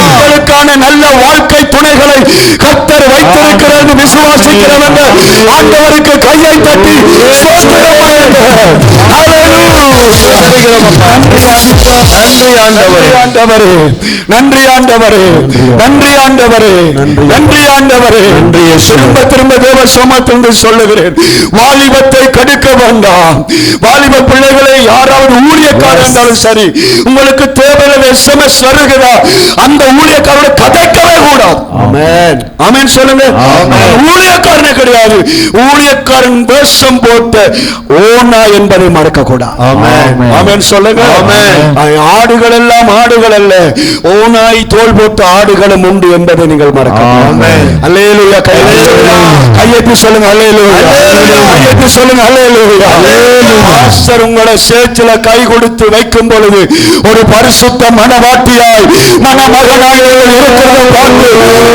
S1: உங்களுக்கான நல்ல வாழ்க்கை துணைகளை கர்த்தர் வைத்திருக்கிறது விசுவாசிக்கிறவங்க ஆண்டவருக்கு கையை தட்டி ஸ்தோத்திரம் நன்றி ஆண்டவரே, நன்றி ஆண்டவரே, நன்றி ஆண்டவரே. திரும்ப திரும்ப தேவ சமூகத்திலிருந்து சொல்லுகிறேன், வாலிபத்தை கெடுக்க வேண்டாம். வாலிப பிள்ளைகளை யாராவது ஊழியக்காரர் இருந்தாலும் சரி, உங்களுக்கு தேவையான SMS வருகிறதா, அந்த ஊழியக்காரோட கதைக்கவே கூடாது. ஆமென், ஆமென் சொல்லுங்க. ஊழியக்காரனே கிடையாது, ஊழியக்காரன் வேஷம் போட்ட ஓனா என்பதை மறக்க கூடாது. ஆமென் சொல்லுங்க. ஆடுகள் எல்லாம் ஆடுகள் அல்ல, ஓனாய் தோல் போட்ட ஆடுகளும் உண்டு என்பதை நீங்கள் மறக்க. அல்லேலூயா. கையெழுத்து சொல்லுங்க, அல்லேலூயா. கையெழுத்து சொல்லுங்க, அல்லேலூயா. பாஸ்டர் உங்களை சேர்ச்சில கை கொடுத்து வைக்கும் பொழுது ஒரு பரிசுத்த மனவாட்டியாய் மணமகனாய் இருக்கிறத பார்த்து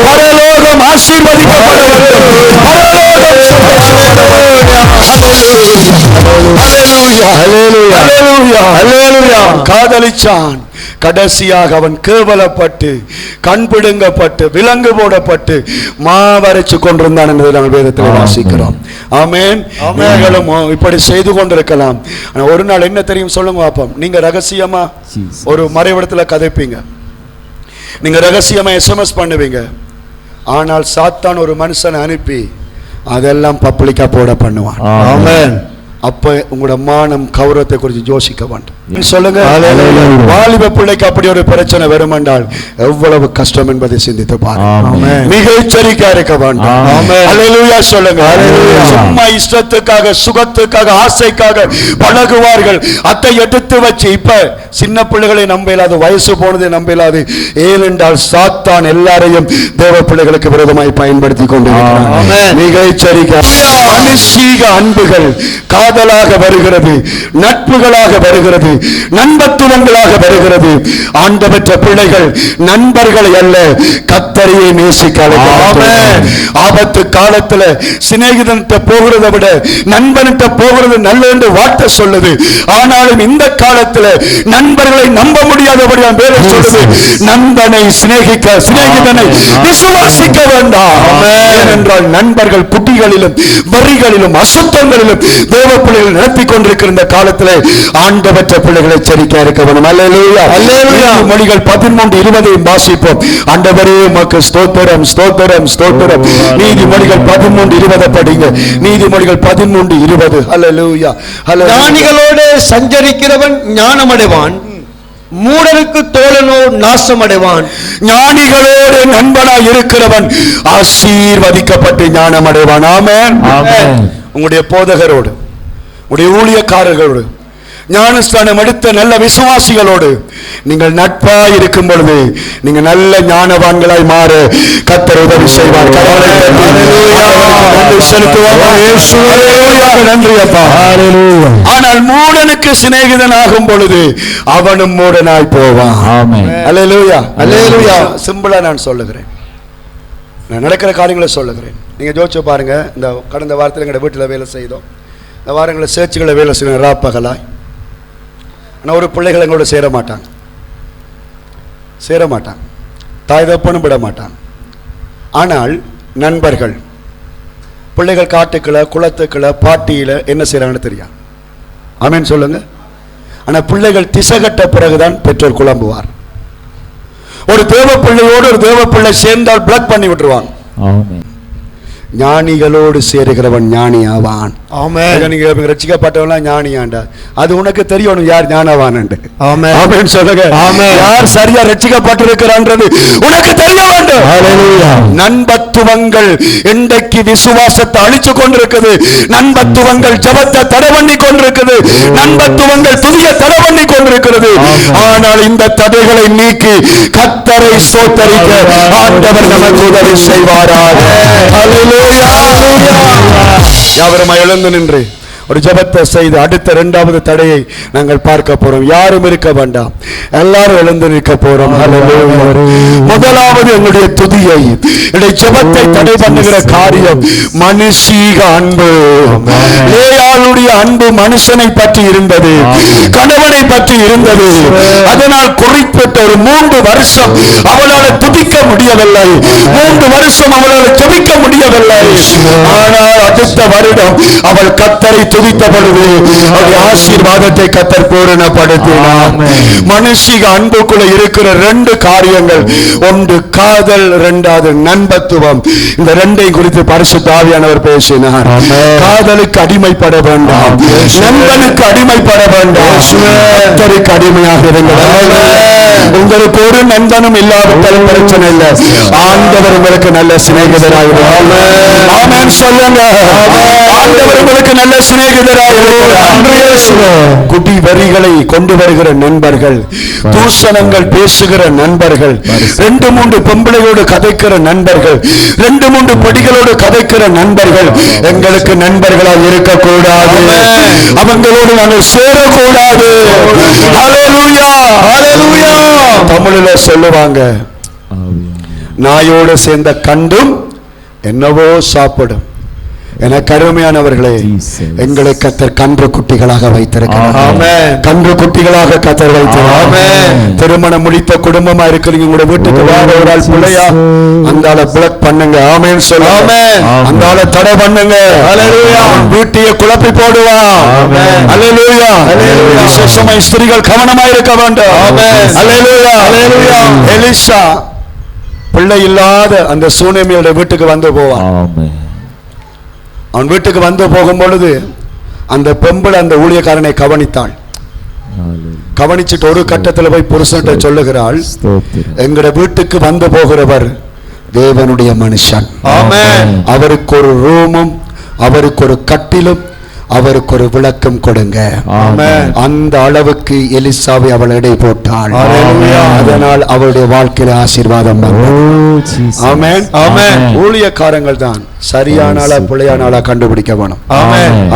S1: பரலோகம் ஆசீர்வதிக்கப்பட வேண்டும். காதலிச்சான், கடைசியாக அவன் கேவலப்பட்டு கண் பிடுங்கப்பட்டு விலங்கு போடப்பட்டு மாவரைச்சு கொண்டிருந்தான் என்பதை நாங்கள் வேதத்தில் வாசிக்கிறோம். ஆமென். நீங்களும் இப்படி செய்து கொண்டிருக்கலாம். ஒரு நாள் என்ன தெரியும் சொல்லுங்க பாப்போம். நீங்க ரகசியமா ஒரு மறைவிடத்துல கதைப்பீங்க, நீங்க ரகசியமா SMS பண்ணுவீங்க. ஆனால் சாத்தான் ஒரு மனுஷனை அனுப்பி அதெல்லாம் பப்ளிக்கா போட பண்ணுவான். ஆமென். அப்ப உங்களோட மானம் கௌரவத்தை குறித்து யோசிக்க வேண்டும். சொல்லுங்க, வாலிப பிள்ளைக்கு அப்படி ஒரு பிரச்சனை வரும் என்றால் எவ்வளவு கஷ்டம் என்பதை சிந்தித்து பாருங்க. மிக எச்சரிக்கையா இருக்க வேண்டும். அல்லேலூயா சொல்லுங்க. சும்மா இஷ்டத்துக்காக சுகத்துக்காக ஆசைக்காக பழகுவார்கள், அதை எடுத்து வச்சு இப்ப சின்ன பிள்ளைகளை நம்பலாது, வயசு போனதை நம்பலாது. ஏனென்றால் சாத்தான் எல்லாரையும் தேவ பிள்ளைகளுக்கு விரோதமாய் பயன்படுத்தி கொண்டிருக்கிறார். மிக எச்சரிக்கை. மனுஷீக அன்புகள் காதலாக வருகிறது, நட்புகளாக வருகிறது, நண்பத்துவங்களாக வருகிறது. ஆண்டவற்ற பிள்ளைகள் நண்பர்களை அல்ல, கர்த்தரையே நேசிக்க அழைக்கிறார்கள். ஆபத்து காலத்துல சிநேகிதன்கிட்ட போகிறதை விட நண்பன்கிட்ட போகிறது நல்ல என்று வார்த்தை சொல்லுது. ஆனாலும் இந்த காலத்துல நண்பர்களை நம்ப முடியாதபடியான் வேலை சொல்லுது. நண்பனை சிநேகிக்க, சிநேகிதனை விசுவாசிக்க வேண்டாம். ஏனென்றால் நண்பர்கள் புட்டிகளிலும் வரிகளிலும் அசுத்தங்களிலும் தேவ பிள்ளைகள் நடத்தி கொண்டிருக்கிற இந்த காலத்திலே ஆண்டவற்ற பிள்ளைகளை எச்சரிக்கையா இருக்க வேண்டும். அல்லேலூயா, அல்லேலூயா. மொழிகள் 13:20 வாசிப்போம். ஆண்டவரே உமக்கு ஸ்தோத்திரம், ஸ்தோத்திரம், ஸ்தோத்திரம். நீதிமொழிகள் 13:20 படிங்க. நீதிமொழிகள் 13:20. அல்லேலூயா. ஞானிகளோடு சஞ்சரிக்கிறவன் ஞானமடைவான்,
S4: மூடனுக்கு தோழனோ நாசம் அடைவான்.
S3: ஞானிகளோடு நண்பனாய் இருக்கிறவன் ஆசீர்வதிக்கப்பட்டு ஞானம் அடைவான். ஆமென். உங்களுடைய போதகரோடு, உங்களுடைய ஊழியக்காரர்களோடு, ஞானஸ்தானம் எடுத்த நல்ல விசுவாசிகளோடு நீங்கள் நட்பாய் இருக்கும் பொழுது நீங்க நல்ல ஞானவான்களாய் மாற கர்த்தர் உதவி செய்வார். நன்றி அப்பா. ஆனால் மூடனுக்கு சிநேகிதனாகும் பொழுது அவனும் மூடனாய் போவான். அல்லேலூயா, அல்லேலூயா. சிம்பிளா நான் சொல்லுகிறேன், நான் நடக்கிற காரியங்களை சொல்லுகிறேன். நீங்க யோசிச்சு பாருங்க. இந்த கடந்த வாரத்தில் எங்க வீட்டில் வேலை செய்தோம், இந்த வாரங்களை சேர்ச்சுகளை வேலை செய்யணும் ராப்பகலாய். ஆனால் ஒரு பிள்ளைகள் எங்களோட சேர மாட்டாங்க, தாய் தப்பனும் விட மாட்டாங்க. ஆனால் நண்பர்கள், பிள்ளைகள் காட்டுக்களை, குளத்துக்களை, பாட்டியில் என்ன செய்கிறாங்கன்னு தெரியும். ஆமென் சொல்லுங்க. ஆனால் பிள்ளைகள் திசைகட்ட பிறகுதான் பெற்றோர் குழம்புவார். ஒரு தேவ பிள்ளையோடு ஒரு தேவ பிள்ளை சேர்ந்தால் பிளாக் பண்ணி விட்டுருவாங்க. ஞானிகளோடு சேருகிறவன் ஞானி ஆவான். நீங்க ரட்சிக்கப்பட்டவன் ஞானியாண்டா, அது உனக்கு தெரியணும் யார் ஞானவான். ஆமென் சொல்லுங்க. யார் சரியா ரட்சிக்கப்பட்டிருக்கிறான்றது உனக்கு தெரிய வேண்டும். நண்பத்துவங்கள் இன்றைக்கு விசுவாசத்தை அழிச்சு கொண்டிருக்குது. நண்பத்துவங்கள் ஜபத்தை தடை பண்ணி கொண்டிருக்குது. நண்பத்துவங்கள் புதிய தடை பண்ணி கொண்டிருக்கிறது. ஆனால் இந்த தடைகளை நீக்கி கர்த்தரை ஸ்தோத்தரிக்க ஆண்டவர் நமக்கு உதவி செய்வாராக. யாவரும் எழுந்து நின்று ஒரு ஜெபத்தை செய்து அடுத்த இரண்டாவது தடையை நாங்கள் பார்க்க போறோம். யாரும் இருக்க வேண்டாம், எல்லாரும் எழுந்து நிற்க போறோம். முதலாவது எங்களுடைய துதியை, என்னுடைய ஜெபத்தை தடை பண்ணுகிற காரியம் மனுஷீக அன்பு. லேயாளுடைய அன்பு மனுஷனை பற்றி இருந்தது, கணவனை பற்றி இருந்தது. அதனால் குறிப்பிட்ட ஒரு 3 வருஷம் அவளால் துதிக்க முடியவில்லை, 3 வருஷம் அவளால் ஜெபிக்க முடியவில்லை. ஆனால் அடுத்த வருடம் அவள் கர்த்தரை துதித்த பொழுது அவருடைய ஆசீர்வாதத்தை கர்த்தர் பூரணப்படுத்தினார். மனுஷிக அன்புக்குள்ள இருக்கிற 2 காரியங்கள், ஒன்று காதல், 2வது நண்பத்துவம். இந்த 2ஐயும் குறித்து பரிசுத்த ஆவியானவர் பேசினார். காதலுக்கு அடிமைப்பட வேண்டாம், நண்பனுக்கு அடிமைப்பட வேண்டாம், கர்த்தருக்கு அடிமையாக இருங்கள். உங்களுக்கு ஒரு நண்பனும் இல்லாவிட்டாலும் பிரச்சனை இல்லை, ஆண்டவர் உங்களுக்கு நல்ல சிநேகிதராக சொல்லுங்க. ஆண்டவர் உங்களுக்கு நல்ல குடி வரிகளை கொண்டு வருகிற நண்பர்கள், தூஷணங்கள் பேசுகிற நண்பர்கள், 2-3 பொம்பளையோடு கதைக்கிற நண்பர்கள், 2-3 படிகளோடு கதைக்கிற நண்பர்கள் எங்களுக்கு நண்பர்களாக இருக்கக்கூடாது. அவங்களோடு நாங்கள் சேரக்கூடாது. தமிழில சொல்லுவாங்க, நாயோடு சேர்ந்த கண்டும் என்னவோ சாப்பிடும். என கருமையானவர்களே, எங்களை கர்த்தர் கன்று குட்டிகளாக வைத்திருக்கிறார். கன்று குட்டிகளாக கர்த்தர் வைத்திருக்கிறார். திருமணம் முடித்த குடும்பமா இருக்கிறீங்க, உங்களோட வீட்டுக்கு வாங்க ஒரு ஆள் பிள்ளையா, அந்த ஆளை பிளக் பண்ணுங்க. ஆமென் சொல்லுங்க. அந்த ஆளை தடை பண்ணுங்க. வீட்டையே குழப்பி போடுவான். அல்லேலூயா. விசேஷமா ஸ்திரீகள் கவனமா இருக்க வேண்டும். அல்லேலூயா. எலிசா பிள்ளை இல்லாத அந்த சூனேமியோட வீட்டுக்கு வந்து போவான். அவன் வீட்டுக்கு வந்து போகும் பொழுது அந்த பெம்பளை அந்த ஊழியக்காரனை கவனித்தாள். கவனிச்சுட்டு ஒரு கட்டத்தில் போய் புருஷன்கிட்ட சொல்லுகிறாள், எங்கட வீட்டுக்கு வந்து போகிறவர் தேவனுடைய மனுஷன். அவருக்கு ஒரு ரூமும், அவருக்கு ஒரு கட்டிலும், அவருக்கு ஒரு விளக்கம் கொடுங்க. அந்த அளவுக்கு எலிசாவை அவள் எடை போட்டாள். அதனால் அவருடைய வாழ்க்கையில ஆசீர்வாதம். ஊழியக்காரங்கள் தான் சரியான ஆளா பிள்ளையான ஆளா கண்டுபிடிக்க வேணும்.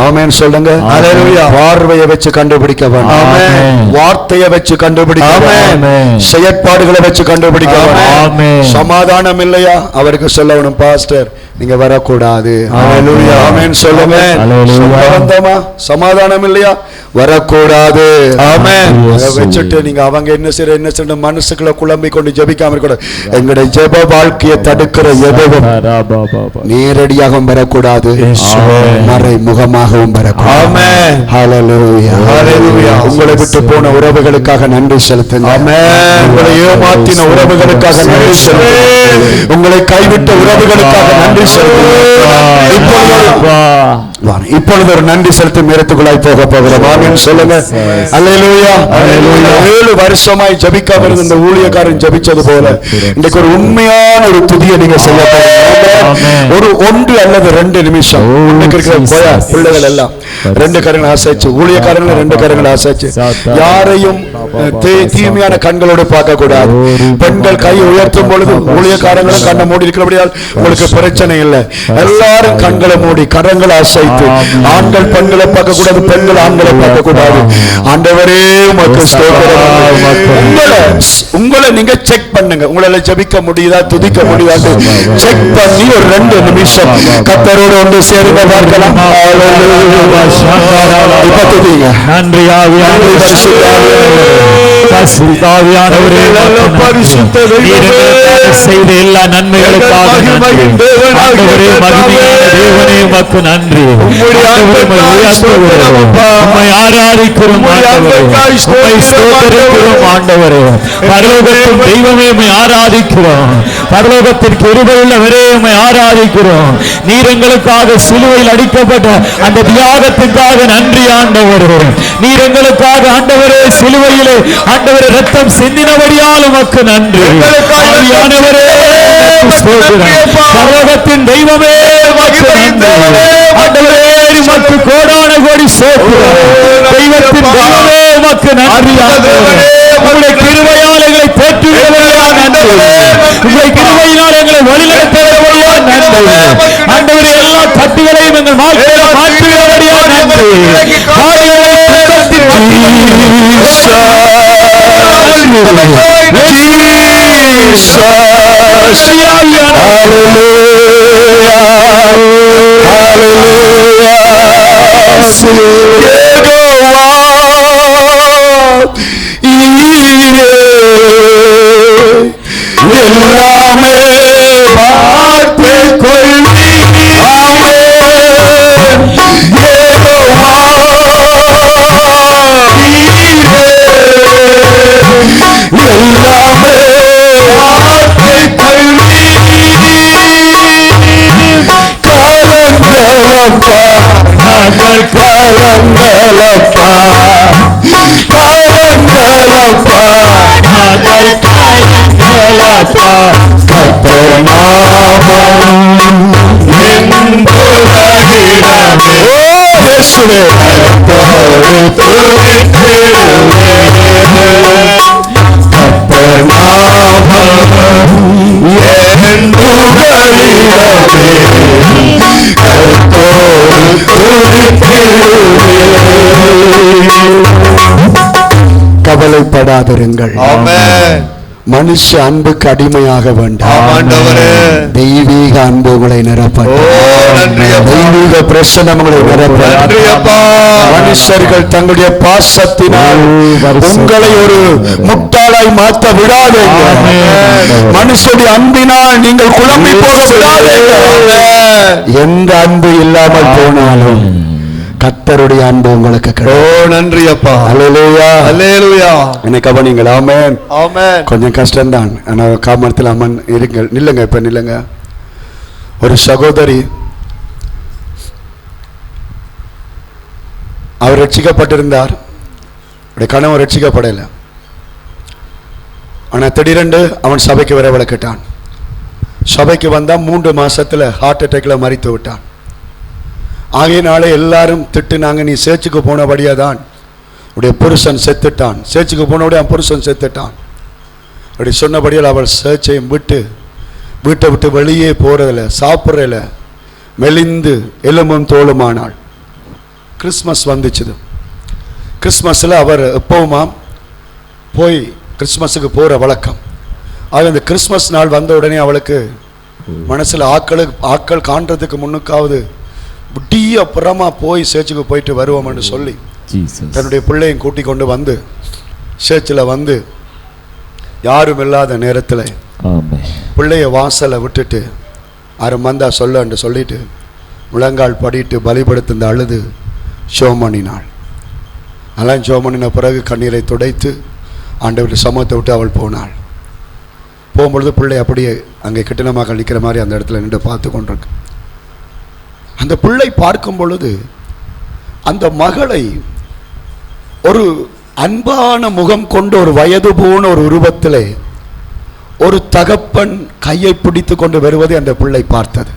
S3: ஆமென் சொல்லுங்க. பார்வையை வச்சு கண்டுபிடிக்க வேணும், வார்த்தையை வச்சு கண்டுபிடிக்க வேணும், செயற்பாடுகளை வச்சு கண்டுபிடிக்க வேணும். சமாதானம் இல்லையா அவருக்கு சொல்லணும், பாஸ்டர் நீங்க வரக்கூடாது. ஆமென் சொல்லுங்க. சமாதானம் இல்லையா வரக்கூடாது. வச்சுட்டு நீங்க அவங்க என்ன செய்ய மனசுக்குள்ள குழம்பி கொண்டு ஜெபிக்காம இருக்கக்கூடாது. எங்களுடைய ஜெப வாழ்க்கையை தடுக்கிற எதுவும் நேரடியாகவும் வரக்கூடாது, மறைமுகமாகவும் வரக்கூடாது. உங்களை விட்டு போன உறவுகளுக்காக நன்றி செலுத்துங்க. உங்களை ஏமாத்தின உறவுகளுக்காக நன்றி செலுத்துங்க. உங்களை கைவிட்ட உறவுகளுக்காக நன்றி செலுத்துங்க. இப்பொழுது ஒரு நன்றி செலுத்தும் நேரத்துக்குள்ளாய் போக போகிறோம். ஆமென் சொல்லுங்க. அல்லேலூயா. 7 வருஷமாய் ஜெபிக்காம இருந்த இந்த ஊழியக்காரன் ஜெபிச்சது போல இன்னைக்கு ஒரு உண்மையான ஒரு துதியை நீங்க செய்ய போறீங்க. ஒரு 1 அல்லது 2 நிமிஷம் இருக்கிற பிள்ளைகள் எல்லாம் 2 கரங்களை அசைச்சு, ஊழியக்காரங்களை 2 கரங்களை அசைச்சு, யாரையும் தீமையான கண்களோடு பார்க்க கூடாது. பெண்கள் கை உயர்த்தும் பொழுது ஊழியக்காரங்களும் கண்ணை மூடி இருக்கிறபடியால் உங்களுக்கு பிரச்சனை இல்லை. எல்லாரும் கண்களை மூடி கரங்களை அசைத்து, ஆண்கள் பெண்களை பார்க்க கூடாது, பெண்கள் ஆண்களை பார்க்க கூடாது. ஆண்டவரே உமக்கு ஸ்தோத்திரம். உங்களை நீங்க செக் பண்ணுங்க. உங்களால ஜெபிக்க முடியுதா, துதிக்க முடியாது செக் பண்ணி ஒரு 2 நிமிஷம் கர்த்தரோடு வந்து சேருங்க பார்க்கலாம். இப்ப துதிங்க. நன்றி ஆவியானவரே, பரிசுத்தாவியானவரே, பரிசுத்த தெய்வமே, செய்த எல்லா நன்மைகளுக்காக நன்றி. ஆண்டவரே, மகிமையான தேவனே, உமக்கு நன்றி. உம்மை ஆராதிக்கிறோம் ஆண்டவரே, உம்மை ஸ்தோத்திரிக்கிறோம் ஆண்டவரே. பரலோகத்தின் தெய்வமே, உம்மை ஆராதிக்கிறோம். பரலோகத்தின் கிருபையுள்ளவரே, உம்மை ஆராதிக்கிறோம். நீர் எங்களுக்காக சிலுவையில் அடிக்கப்பட்ட அந்த தியாகத்துக்காக நன்றி ஆண்டவரே. நீர் எங்களுக்காக ஆண்டவரே சிலுவையிலே ஆண்டவரே ரத்தம் சிந்தினபடியால் உமக்கு நன்றி. ஆவியானவரே, பரலோகத்தின் தெய்வமே, உமக்கு நன்றி. ஆண்டவரே, உமக்கு கோடான கோடி ஸ்தோத்திரம். தெய்வத்தின் தெய்வமே, உமக்கு நன்றி ஆண்டவரே. உம்முடைய கிருபையால் எங்களை தேற்றுகிறவர்களாக நன்றி. உம்முடைய கிருபையினால் எங்களை வழிநடத்துகிறவர்களாக நன்றி. ஆண்டவரே, எல்லா தட்டுகளையும் எங்கள் வாழ்க்கையில மாற்றுகிறவர்களாக நன்றி. எல்லாமே பார்த்து கொள்வி கவலைப்படாதிருங்கள். மனுஷ அன்புக்கு அடிமையாக வேண்டாம். தெய்வீக அன்பு உங்களை நிரப்பட்டும். தெய்வீக பிரசன்னம் உங்களை நிரப்பட்டும். மனுஷர்கள் தங்களுடைய பாசத்தினால் உங்களை ஒரு முட்டாளாய் மாற்ற விடாதீங்க. மனுஷனுடைய அன்பினால் நீங்கள் குழம்பி போக விடாதீங்க. எந்த அன்பு இல்லாமல் போனாலும் கர்த்தருடைய அன்பு உங்களுக்கு கிடைக்கும். நன்றி அப்பா. அல்லேலூயா, அல்லேலூயா. என்னை கவனிங்கள். ஆமென், ஆமென். கொஞ்சம் கஷ்டம்தான், ஆனால் காமத்தில் அம்மன் இருங்கள். நில்லுங்க, இப்ப நில்லுங்க. ஒரு சகோதரி, அவர் ரட்சிக்கப்பட்டிருந்தார், கணவன் ரட்சிக்கப்படலை. ஆனால் திடீரென்று அவன் சபைக்கு வரவழைக்கிட்டான். சபைக்கு வந்தால் 3 மாசத்துல ஹார்ட் அட்டாக்ல மரித்து விட்டான். ஆகையினாலே எல்லாரும் திட்டுனாங்க, நீ சேர்ச்சுக்கு போனபடியா தான் உடைய புருஷன் செத்துட்டான், சேர்ச்சுக்கு போனபடியா புருஷன் செத்துட்டான் அப்படி சொன்னபடியால் அவள் சேர்ச்சையும் வீட்டை விட்டு வெளியே போறதில்ல, சாப்பிட்றதில்ல, மெலிந்து எலும்பும் தோளுமானாள். கிறிஸ்மஸ் வந்துச்சுது. கிறிஸ்மஸில் அவர் எப்பவுமாம் போய் கிறிஸ்மஸுக்கு போகிற வழக்கம். ஆக இந்த கிறிஸ்மஸ் நாள் வந்த உடனே அவளுக்கு மனசில் ஆட்கள் காண்றதுக்கு முன்னுக்காவது விட்டிய அப்புறமா போய் சேர்ச்சுக்கு போயிட்டு வருவோம்னு சொல்லி தன்னுடைய பிள்ளையும் கூட்டி கொண்டு வந்து சேர்ச்சில் வந்து யாரும் இல்லாத நேரத்தில் பிள்ளைய வாசலை விட்டுட்டு 6 மந்தா சொல்லன்னு சொல்லிட்டு முழங்கால் படிட்டு பலிபடுத்த அழுது ஜெபம் அதெல்லாம் ஜெபம் பண்ணின பிறகு கண்ணீரை துடைத்து ஆண்டவருடைய சமூகத்தை விட்டு அவள் போனாள். போகும்பொழுது பிள்ளை அப்படியே அங்கே கட்டிடமாக நிற்கிற மாதிரி அந்த இடத்துல நின்று பார்த்து கொண்டிருக்கு. அந்த பிள்ளை பார்க்கும் பொழுது அந்த மகளை ஒரு அன்பான முகம் கொண்ட ஒரு வயது போன ஒரு உருவத்திலே ஒரு தகப்பன் கையை பிடித்து கொண்டு வருவதை அந்த பிள்ளை பார்த்தது.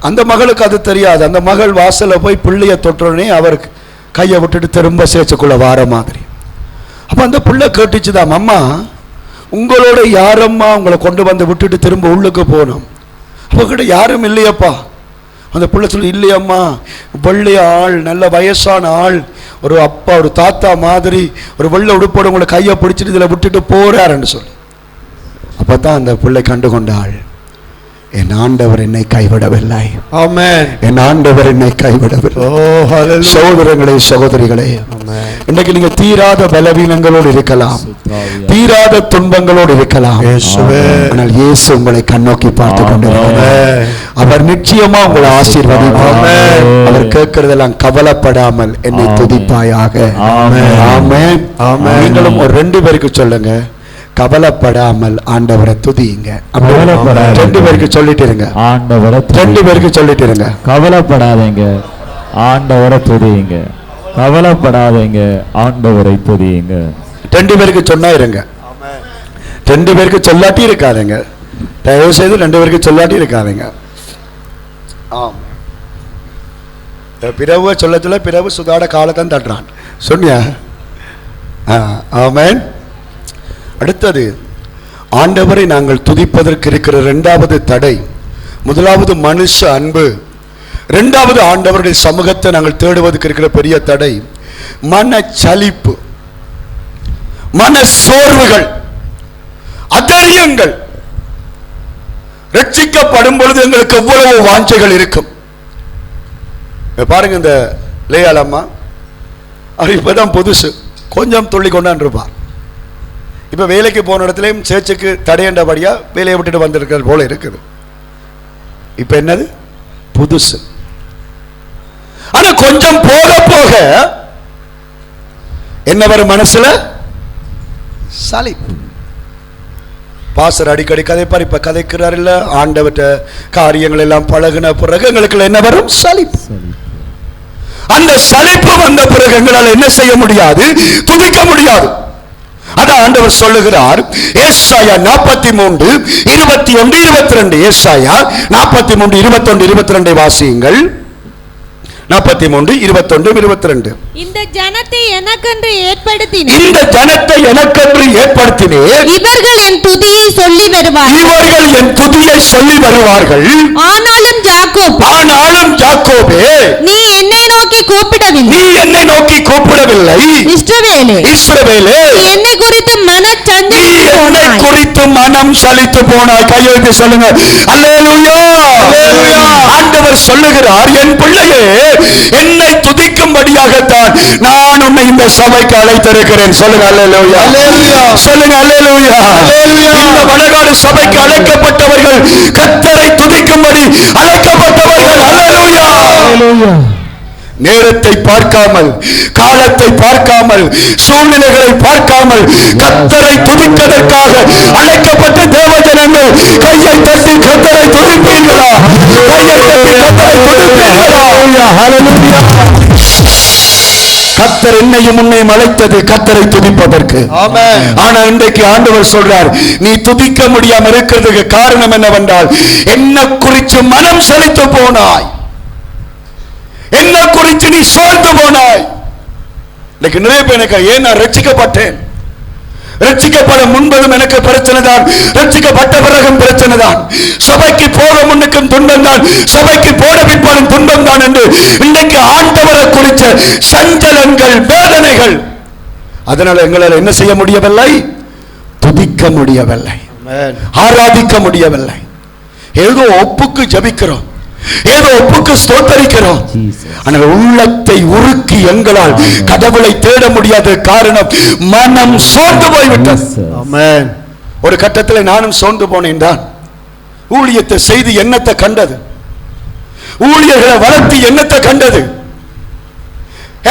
S3: அந்த மகளுக்கு அது தெரியாது. அந்த மகள் வாசல்ல போய் பிள்ளைய தொட்டோடனே அவர் கையை விட்டுட்டு திரும்ப சேர்ச்சுக்குள்ள வார மாதிரி. அப்ப அந்த பிள்ளை கேட்டுச்சுதான், அம்மா உங்களோட யாரம்மா உங்களை கொண்டு வந்து விட்டுட்டு திரும்ப உள்ளுக்கு போனோம்? அப்ப கிட்ட யாரும் இல்லையப்பா. அந்த பிள்ளை சொல்லி, இல்லையம்மா, வெள்ளைய ஆள், நல்ல வயசான ஆள், ஒரு அப்பா ஒரு தாத்தா மாதிரி ஒரு வெள்ளை உடுப்போட உங்களை கையை பிடிச்சிட்டு இதில் விட்டுட்டு போறாருன்னு சொல்லி. அப்பதான் அந்த பிள்ளை கண்டு கொண்டாள், என் ஆண்டவர் என்னை கைவிடவில்லை. ஆமென். என் ஆண்டவர் என்னை கைவிடவில்லை. சகோதரங்களே, சகோதரிகளே, இன்னைக்கு நீங்க தீராத பலவீனங்களோடு இருக்கலாம், தீராத துன்பங்களோடு இருக்கலாம். ஆனால் இயேசு உங்களை கண்ணோக்கி பார்த்து கொண்டிருக்கிறார். அவர் நிச்சயமா உங்களை ஆசீர்வதிப்பார். அவர் கேட்கிறதெல்லாம் கவலைப்படாமல் என்னை துதிப்பாயாக. ஆமென். நீங்களும் ஒரு 2 பேருக்கு சொல்லுங்க, கவலைப்படாமல் ஆண்டவரை துதியுங்க. 2 பேருக்கு சொல்லிட்டு இருங்க, ஆண்டவரை 2 பேருக்கு சொல்லிட்டு இருங்க.
S5: கவலைப்படாதீங்க, ஆண்டவரை துதியுங்க. கவலைப்படாதீங்க, ஆண்டவரை துதியுங்க.
S3: 2 பேருக்கு சொன்னா இருங்க. 2 பேருக்கு சொல்லாட்டி இருக்காதுங்க. தயவு செய்து 2 பேருக்கு சொல்லாட்டி இருக்காதுங்க. ஆம், பிறவு சொல்ல பிறவு சுதாட காலத்தான் தட்டுறான் சொன்னியா? ஆமென். அடுத்தது, ஆண்டவரை நாங்கள் துதிப்பதற்கு இருக்கிற 2வது தடை. முதலாவது மனுஷ அன்பு, 2வது ஆண்டவருடைய சமூகத்தை நாங்கள் தேடுவதற்கு இருக்கிற பெரிய தடை மனச்சலிப்பு, மன சோர்வுகள், அதரியங்கள். ரட்சிக்கப்படும் பொழுது எங்களுக்கு எவ்வளவு வாஞ்சைகள் இருக்கும் பாருங்க. இந்த லேயாளம்மா அவர் இப்பதான் புதுசு, கொஞ்சம் துள்ளி கொண்டான் இருப்பார். இப்ப வேலைக்கு போன இடத்துலயும் சேர்ச்சுக்கு தடையண்டபடியா வேலையை விட்டுட்டு வந்திருக்கிறது போல இருக்குது. இப்ப என்னது புதுசு. ஆனா கொஞ்சம் போக போக என்ன வரும் மனசுல? சலிப்பு. பாஸ்டர் அடிக்கடி கதைப்பார், இப்ப கதைக்கிறார் இல்ல, ஆண்டவற்ற காரியங்கள் எல்லாம் பழகின பிறகு எங்களுக்கு என்ன வரும்? சலிப்பு. அந்த சலிப்பு வந்த பிறகு எங்களால் என்ன செய்ய முடியாது? துதிக்க முடியாது. அதான் ஆண்டவர் சொல்லுகிறார், ஏசாயா 43 21 22. ஏசாயா 43 21 22 வாசியுங்கள். 43 21 22.
S2: இந்த ஜனத்தை எனக்கென்று ஏற்படுத்தினேன்,
S3: இந்த ஜனத்தை எனக்கென்று ஏற்படுத்தினேன்,
S2: இவர்கள் என் துதியை சொல்லி வருவார்கள்,
S3: இவர்கள் என் துதியை சொல்லி வருவார்கள்.
S2: ஆனாலும் யாக்கோபே, நீ என்னை நோக்கி கூப்பிடவில்லை,
S3: நீ என்னை நோக்கி கூப்பிடவில்லை. இஸ்ரவேலே,
S2: என்னை குறித்து
S3: மனம் சலித்து போனாய். கையெழுத்து சொல்லுங்க. அல்லேலூயா. ஆண்டவர் சொல்லுகிறார், என் பிள்ளையே, என்னை துதிக்கும்படியாகத்தான் நான் உன்னை இந்த சபைக்கு அழைத்திருக்கிறேன். சொல்லுங்க அல்லேலூயா. சொல்லுங்க அல்லேலூயா. இந்த வடகாடு சபைக்கு அழைக்கப்பட்டவர்கள் கர்த்தரை துதிக்கும்படி அழைக்கப்பட்டவர்கள். அல்லேலூயா. நேரத்தை பார்க்காமல், காலத்தை பார்க்காமல், சூழ்நிலைகளை பார்க்காமல் கர்த்தரை துதிப்பதற்காக அழைக்கப்பட்ட தேவஜனங்கள் கையை தட்டி கர்த்தரை துதிப்பீர்களா? கையை தட்டி கர்த்தரை துதிப்பீர்களா? கர்த்தர் என்னையும் உன்னையும் அழைத்தது கர்த்தரை துதிப்பதற்கு. ஆனா இன்றைக்கு ஆண்டவர் சொல்றார், நீ துதிக்க முடியாம இருக்கிறதுக்கு காரணம் என்னவென்றால், என்ன குறித்து மனம் செலுத்து போனாய், என்ன குறித்து நீ சோர்ந்து போனாய். இன்னைக்கு நிறைய பேர் ஏன் நான் ரட்சிக்கப்பட்டேன், ரட்சிக்கப்பட முன்பதும் எனக்கு பிரச்சனை தான், ரட்சிக்கப்பட்ட பிறகும் பிரச்சனை தான், சபைக்கு போக முன்னுக்கும் துன்பம் தான், சபைக்கு போட பிற்பாடும் துன்பம் தான் என்று இன்னைக்கு ஆண்டவரை குறித்த சஞ்சலங்கள், வேதனைகள். அதனால எங்களால் என்ன செய்ய முடியவில்லை? துதிக்க முடியவில்லை, ஆராதிக்க முடியவில்லை. ஏதோ ஒப்புக்கு ஜபிக்கிறோம், ஏதோ ஒப்புக்கு ஸ்தோத்தரிக்கிறோம், ஆனால் உள்ளத்தை உருக்கி எங்களால் கடவுளை தேட முடியாத காரணம் மனம் சோர்ந்து போய்விட்டது. ஒரு கட்டத்தில் நானும் சோர்ந்து போனேன் தான். ஊழியத்தை செய்து எண்ணத்தை கண்டது, ஊழியர்களை வளர்த்தி எண்ணத்தை கண்டது,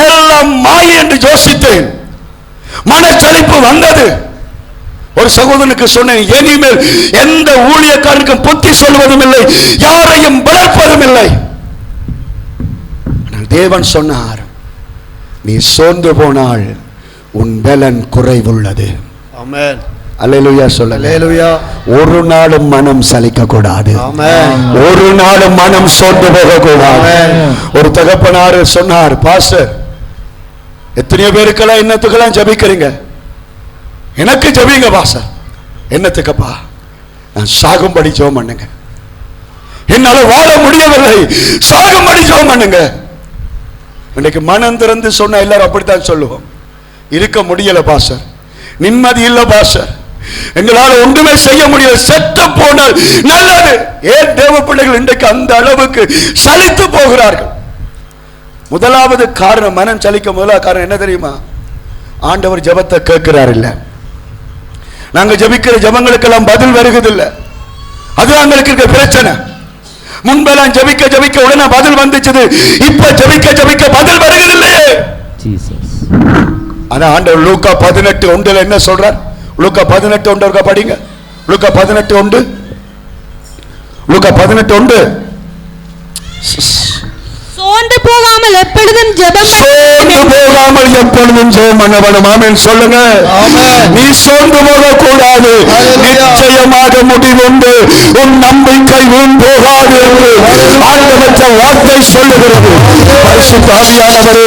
S3: எல்லாம் மாயை என்று யோசித்தேன். மனச்சலிப்பு வந்தது.
S1: ஒரு சகோதரனுக்கு சொன்னேன், இனிமேல் எந்த ஊழியக்காரனுக்கும் புத்தி சொல்வதும் இல்லை, யாரையும் வளர்ப்பதும் இல்லை. தேவன் சொன்னார், நீ சோர்ந்து போனால் உன் பலன் குறைவுள்ளது.
S4: ஆமென்.
S1: அல்லேலூயா சொல்ல.
S4: அல்லேலூயா.
S1: ஒரு நாளும் மனம் சலிக்க கூடாது.
S4: ஆமென்.
S1: ஒரு நாளும் மனம் சோர்ந்து போக கூடாது. ஒரு தகப்பனார் சொன்னார், பாஸ்டர் எத்தனையோ பேருக்கெல்லாம் என்னத்துக்கெல்லாம் ஜபிக்கிறீங்க, எனக்கு ஜபிங்க பாஸ்டர். என்னத்துக்கப்பா? நான் சாகும்படி ஜெபம் பண்ணுங்க. என்னால வாழ முடியவில்லை, சாகும்படி ஜெபம் பண்ணுங்க. இன்னைக்கு மனம் திறந்து சொன்ன எல்லாரும் அப்படித்தான் சொல்லுவோம். இருக்க முடியல பாஸ்டர், நிம்மதி இல்ல பாஸ்டர், எங்களால் ஒன்றுமே செய்ய முடியல, செத்து போனால் நல்லது. ஏன் தேவ பிள்ளைகள் இன்றைக்கு அந்த அளவுக்கு சலித்து போகிறார்கள்? முதலாவது காரணம், மனம் சலிக்க முதலாவது காரணம் என்ன தெரியுமா? ஆண்டவர் ஜெபத்தை கேட்கிறார் இல்ல. நாங்க ஜெபிக்கிற ஜெபங்களுக்கெல்லாம் பதில் வருகிறதில்லை. அது எங்களுக்கு இருக்க பிரச்சனை. முன்பெல்லாம் ஜெபிக்க ஜெபிக்க உடனே பதில் வந்துச்சு, இப்ப ஜெபிக்க ஜெபிக்க பதில் வருகிறதில்லையே. ஆனா ஆண்டவர் லூக்கா 18:1 என்ன சொல்றார்? லூக்கா 18:1 படிங்க. லூக்கா 18:1. லூக்கா 18:1.
S2: சோர்ந்து போகாமல் எப்பொழுதும் ஜெபம்
S1: பண்ண வேண்டும். ஆமென் சொல்லுங்க. நீ சோர்ந்து போக கூடாது. நிச்சயமாக முடிவுண்டு, உன் நம்பிக்கை வீண் போகாது என்று ஆண்டவர் வார்த்தை சொல்லுகிறது. பரிசுத்த ஆவியானவரே,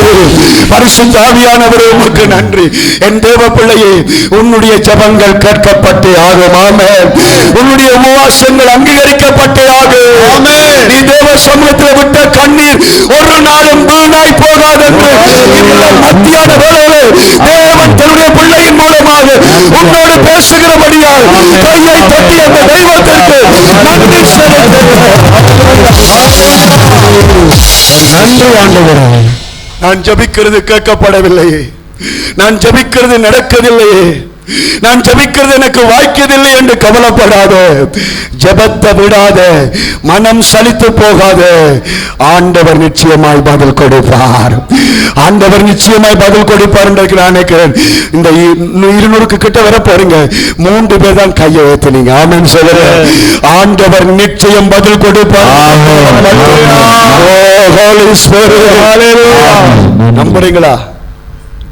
S1: பரிசுத்த ஆவியானவரே உமக்கு நன்றி. என் தேவ பிள்ளையே, உன்னுடைய ஜெபங்கள் கேட்கப்பட்டே ஆகும். ஆமென். உன்னுடைய உபவாசங்கள் அங்கீகரிக்கப்பட்டே ஆகும். நீ தேவ சமூகத்தில் விட்ட கண்ணீர் ஒரு நாளும் வீணாய் போகாது என்று இந்த மத்தியான வேளையிலே தேவன் தன்னுடைய பிள்ளையின் மூலமாக உன்னோடு பேசுகிறபடியால் கையை தட்டி அந்த தெய்வத்திற்கு நன்றி செலுத்துகிறேன். நன்றி ஆண்டவரே. நான் ஜெபிக்கிறது கேட்கப்படவில்லையே, நான் ஜெபிக்கிறது நடக்கவில்லையே, நான் ஜெபிக்கிறது எனக்கு வாய்க்கதில்லை என்று கவலைப்படாதே. ஜெபத்தை விடாதே, மனம் சலித்து போகாதே. ஆண்டவர் நிச்சயமாய் பதில் கொடுப்பார். ஆண்டவர் நிச்சயமாய் பதில் கொடுப்பார் என்று நான் நினைக்கிறேன். இந்த 200க்கு கிட்ட வர போறீங்க, 3 பேர் தான் கையை ஏத்துனீங்க. ஆமென் சொல்லுங்க. ஆண்டவர் நிச்சயம் பதில் கொடுப்பார். நம்புறீங்களா?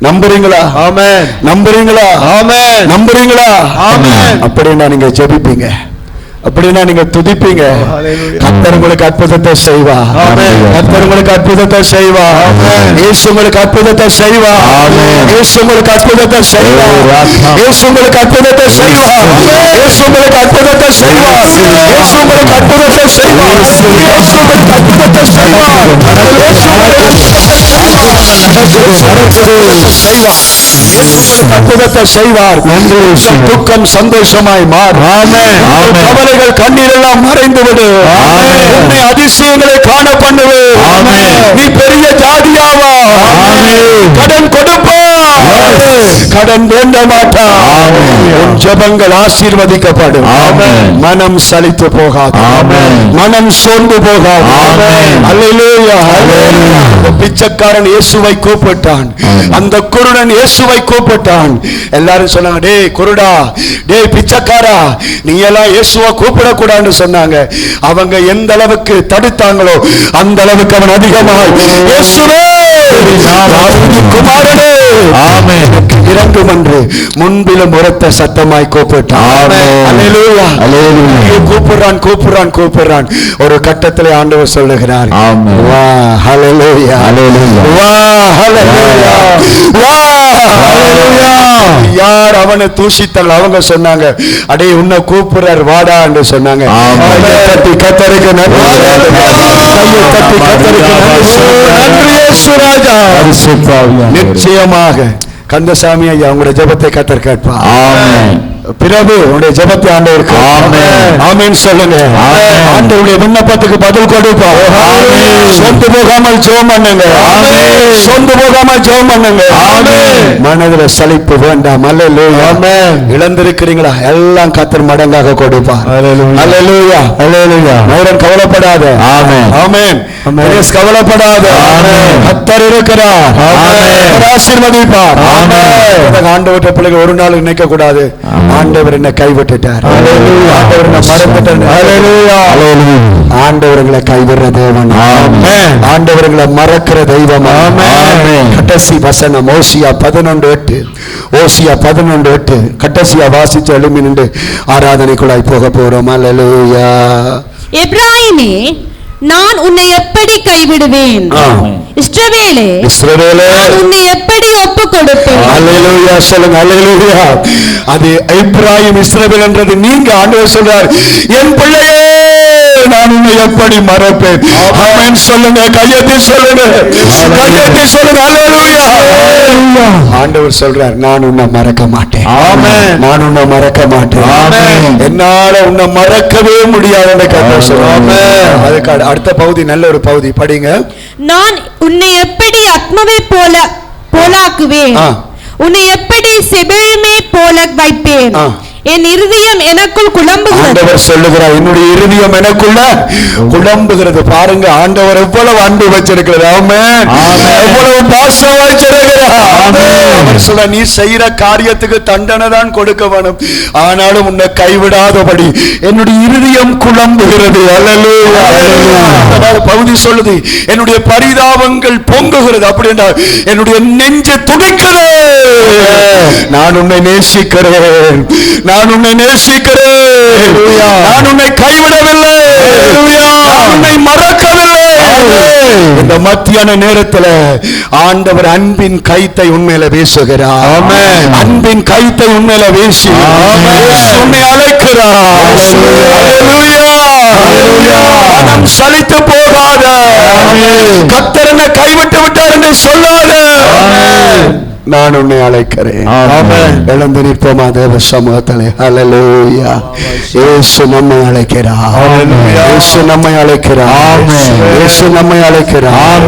S1: நம்புறீங்களா? ஆமென். நம்புறீங்களா? ஆமென். நம்புறீங்களா? ஆமென். அப்படின்னா நீங்க ஜெபிப்பீங்க, அப்படின்னா நீங்க துதிப்பீங்க. கர்த்தர் உங்களுக்கு அற்புதத்தை செய்வார். கர்த்தர் உங்களுக்கு அற்புதத்தை செய்வார். இயேசு உங்களுக்கு அற்புதத்தை செய்வார். இயேசு உங்களுக்கு அற்புதத்தை செய்வார். இயேசு உங்களுக்கு அற்புதத்தை செய்வார். இயேசு உங்களுக்கு அற்புதத்தை செய்வார். இயேசு உங்களுக்கு அற்புதத்தை செய்வார். இயேசு உங்களுக்கு அற்புதத்தை செய்வார். இயேசு அற்புதத்தை செய்வார். துக்கம் சந்தோஷமாய் மாறும். கவலைகள் கண்ணீர் எல்லாம் மறைந்து விடு. உன்னை அதிசயங்களை காண பண்ணுது. நீ பெரிய ஜாதியாவா, கடன் கொடுப்பா, கடன் வேண்ட மாட்டா. உன் ஜெபங்கள் ஆசீர்வதிக்கப்படும். மனம் சலித்து போகாது, மனம் சோர்ந்து போகாது. அல்லேலூயா. பிச்சைக்காரன் இயேசுவை கூப்பிட்டான், அந்த குருடன் இயேசுவை கூப்பிட்டான். எல்லாரும் சொன்னாங்க, டேய் குருடா, டேய் பிச்சைக்காரா, நீ எல்லாம் இயேசுவை கூப்பிடக்கூடாதுன்னு சொன்னாங்க. அவங்க எந்த அளவுக்கு தடுத்தாங்களோ அந்த அளவுக்கு அவன் அதிகமாய் இயேசுவே குமாரனே இறங்கும் என்று முன்பிலும் உரத்த சத்தமாய் கூப்பிட்டான். அல்லேலூயா. கூப்பிடுறான் கூப்பிடுறான் கூப்பிடுறான். ஒரு கட்டத்திலே ஆண்டவர் சொல்லுகிறார், வா ஹல்லேலூயா, வா ஹல்லேலூயா, வா ஹல்லேலூயா. யார் அவனை தூஷித்தால் அவங்க சொன்னாங்க, அடே உன்னை கூப்பிடுறார் வாடா என்று சொன்னாங்க. தட்டி கத்தருக்கு நன்றி, தட்டி கத்தருக்கு நன்றி இயேசு ராஜா. நிச்சயமாக கந்தசாமி ஐயா உங்களுடைய ஜெபத்தை கத்தர் கேட்பார். ஆமென். பிறகு உங்களுடைய ஜெபத்தை ஆண்டவருக்கு ஆமென் சொல்லுங்க. ஆண்டவருடைய விண்ணப்பத்துக்கு பதில் கொடுப்பார். சொந்து போகாமல் ஜெபம் பண்ணுங்க. சொந்து போகாமல் ஜெபம் பண்ணுங்க. மனதில் சலிப்பு வேண்டாம். அல்லேலூயா. இழந்திருக்கிறீங்களா? எல்லாம் கர்த்தர் மடங்காக கொடுப்பார். அல்லேலூயா. அல்லேலூயா. நேரம் கவலைப்படாத. ஆமென். ஆமென். கவலைப்படாத. கர்த்தர் இருக்கிறார். ஆசீர்வதிப்பார். ஆண்டவருடைய பிள்ளைகள் ஒரு நாள் நினைக்க கூடாது,
S3: ஆண்டவர் என்ன கைவிட்டுட்டார், ஆண்டவர் என்ன மறந்துட்டார். ஆண்டவர்களை கைவிடுற தேவன், ஆண்டவர்களை மறக்கிற தெய்வம். கடைசி வசனம் ஓசியா 11:8. ஓசியா 11:8 கடைசியா வாசிச்சு எழுப்பி நின்று ஆராதனைக்குள்ளாய் போக போறோம். அல்லேலூயா.
S2: எப்ராயிமே, நான் உன்னை எப்படி கைவிடுவேன்? இஸ்ரவேலே, நான் உன்னை எப்படி ஒப்பு கொடுப்பேன்?
S3: அல்லேலூயா சொல்லுங்க. அல்லேலூயா. அது எப்ராயிம் இஸ்ரவேல் என்றது நீங்க. ஆண்டவர் சொல்றார், என் பிள்ளையே நான் உன்னை எப்படி மறப்பேன்? ஆமென் சொல்லுங்க. கையெத்தி சொல்லுங்க. கையெத்தி சொல்லுங்க. அல்லேலூயா. ஆண்டவர் சொல்றார், நான் உன்னை மறக்க மாட்டேன். ஆமென். நான் உன்னை மறக்க மாட்டேன். ஆமென். என்னால உன்னை மறக்கவே முடியாது என்று கர்த்தர் சொல்றார். ஆமென். அதுக்கு அடுத்த பகுதி நல்ல ஒரு பகுதி படிங்க.
S2: நான் உன்னை எப்படி ஆத்மாவை போலாக்குவேன், உன்னை எப்படி செபேமே போல வைப்பேன். என் இருதயம் எனக்குள் குழம்புகிறது.
S3: ஆண்டவர் சொல்லுகிறார், என்னுடைய இருதயம் எனக்குள்ள குழம்புகிறது. பாருங்க, ஆண்டவர் எவ்வளவு அன்பு வச்சிருக்கிறார். ஆமென். எவ்வளவு பாசம் வச்சிருக்கிறார். அவர் சொல்ற, நீ செய்யற காரியத்துக்கு தண்டனை தான் கொடுக்க வேணும், ஆனாலும் உன்னை கைவிடாதபடி என்னுடைய இருதயம் குழம்புகிறது. அல்லேலூயா. பகுதி சொல்லுது, என்னுடைய பரிதாபங்கள் பொங்குகிறது. அப்படி என்றால் என்னுடைய நெஞ்சு துடிக்கிறது. நான் உன்னை நேசிக்கிறேன், நான் உன்னை நேசிக்கிறேன், நான் உன்னை கைவிடவில்லை, நான் உன்னை மறக்கவில்லை. இந்த மத்தியான நேரத்தில் ஆண்டவர் அன்பின் கைத்தை உண்மையில வீசுகிறார். அன்பின் கைத்தை உண்மையில வீசி உன்னை அழைக்கிறார். மனம் சலித்து போகாத, கர்த்தர் என்னை கைவிட்டு விட்டார் என்று சொல்லாத, நான் உன்னை அழைக்கிறேன். எழுந்து நிற்போமா தேவ சமூகத்திலே. அல்லேலூயா. இயேசு நம்மை அழைக்கிறார். இயேசு நம்மை அழைக்கிறார். இயேசு நம்மை அழைக்கிறார்.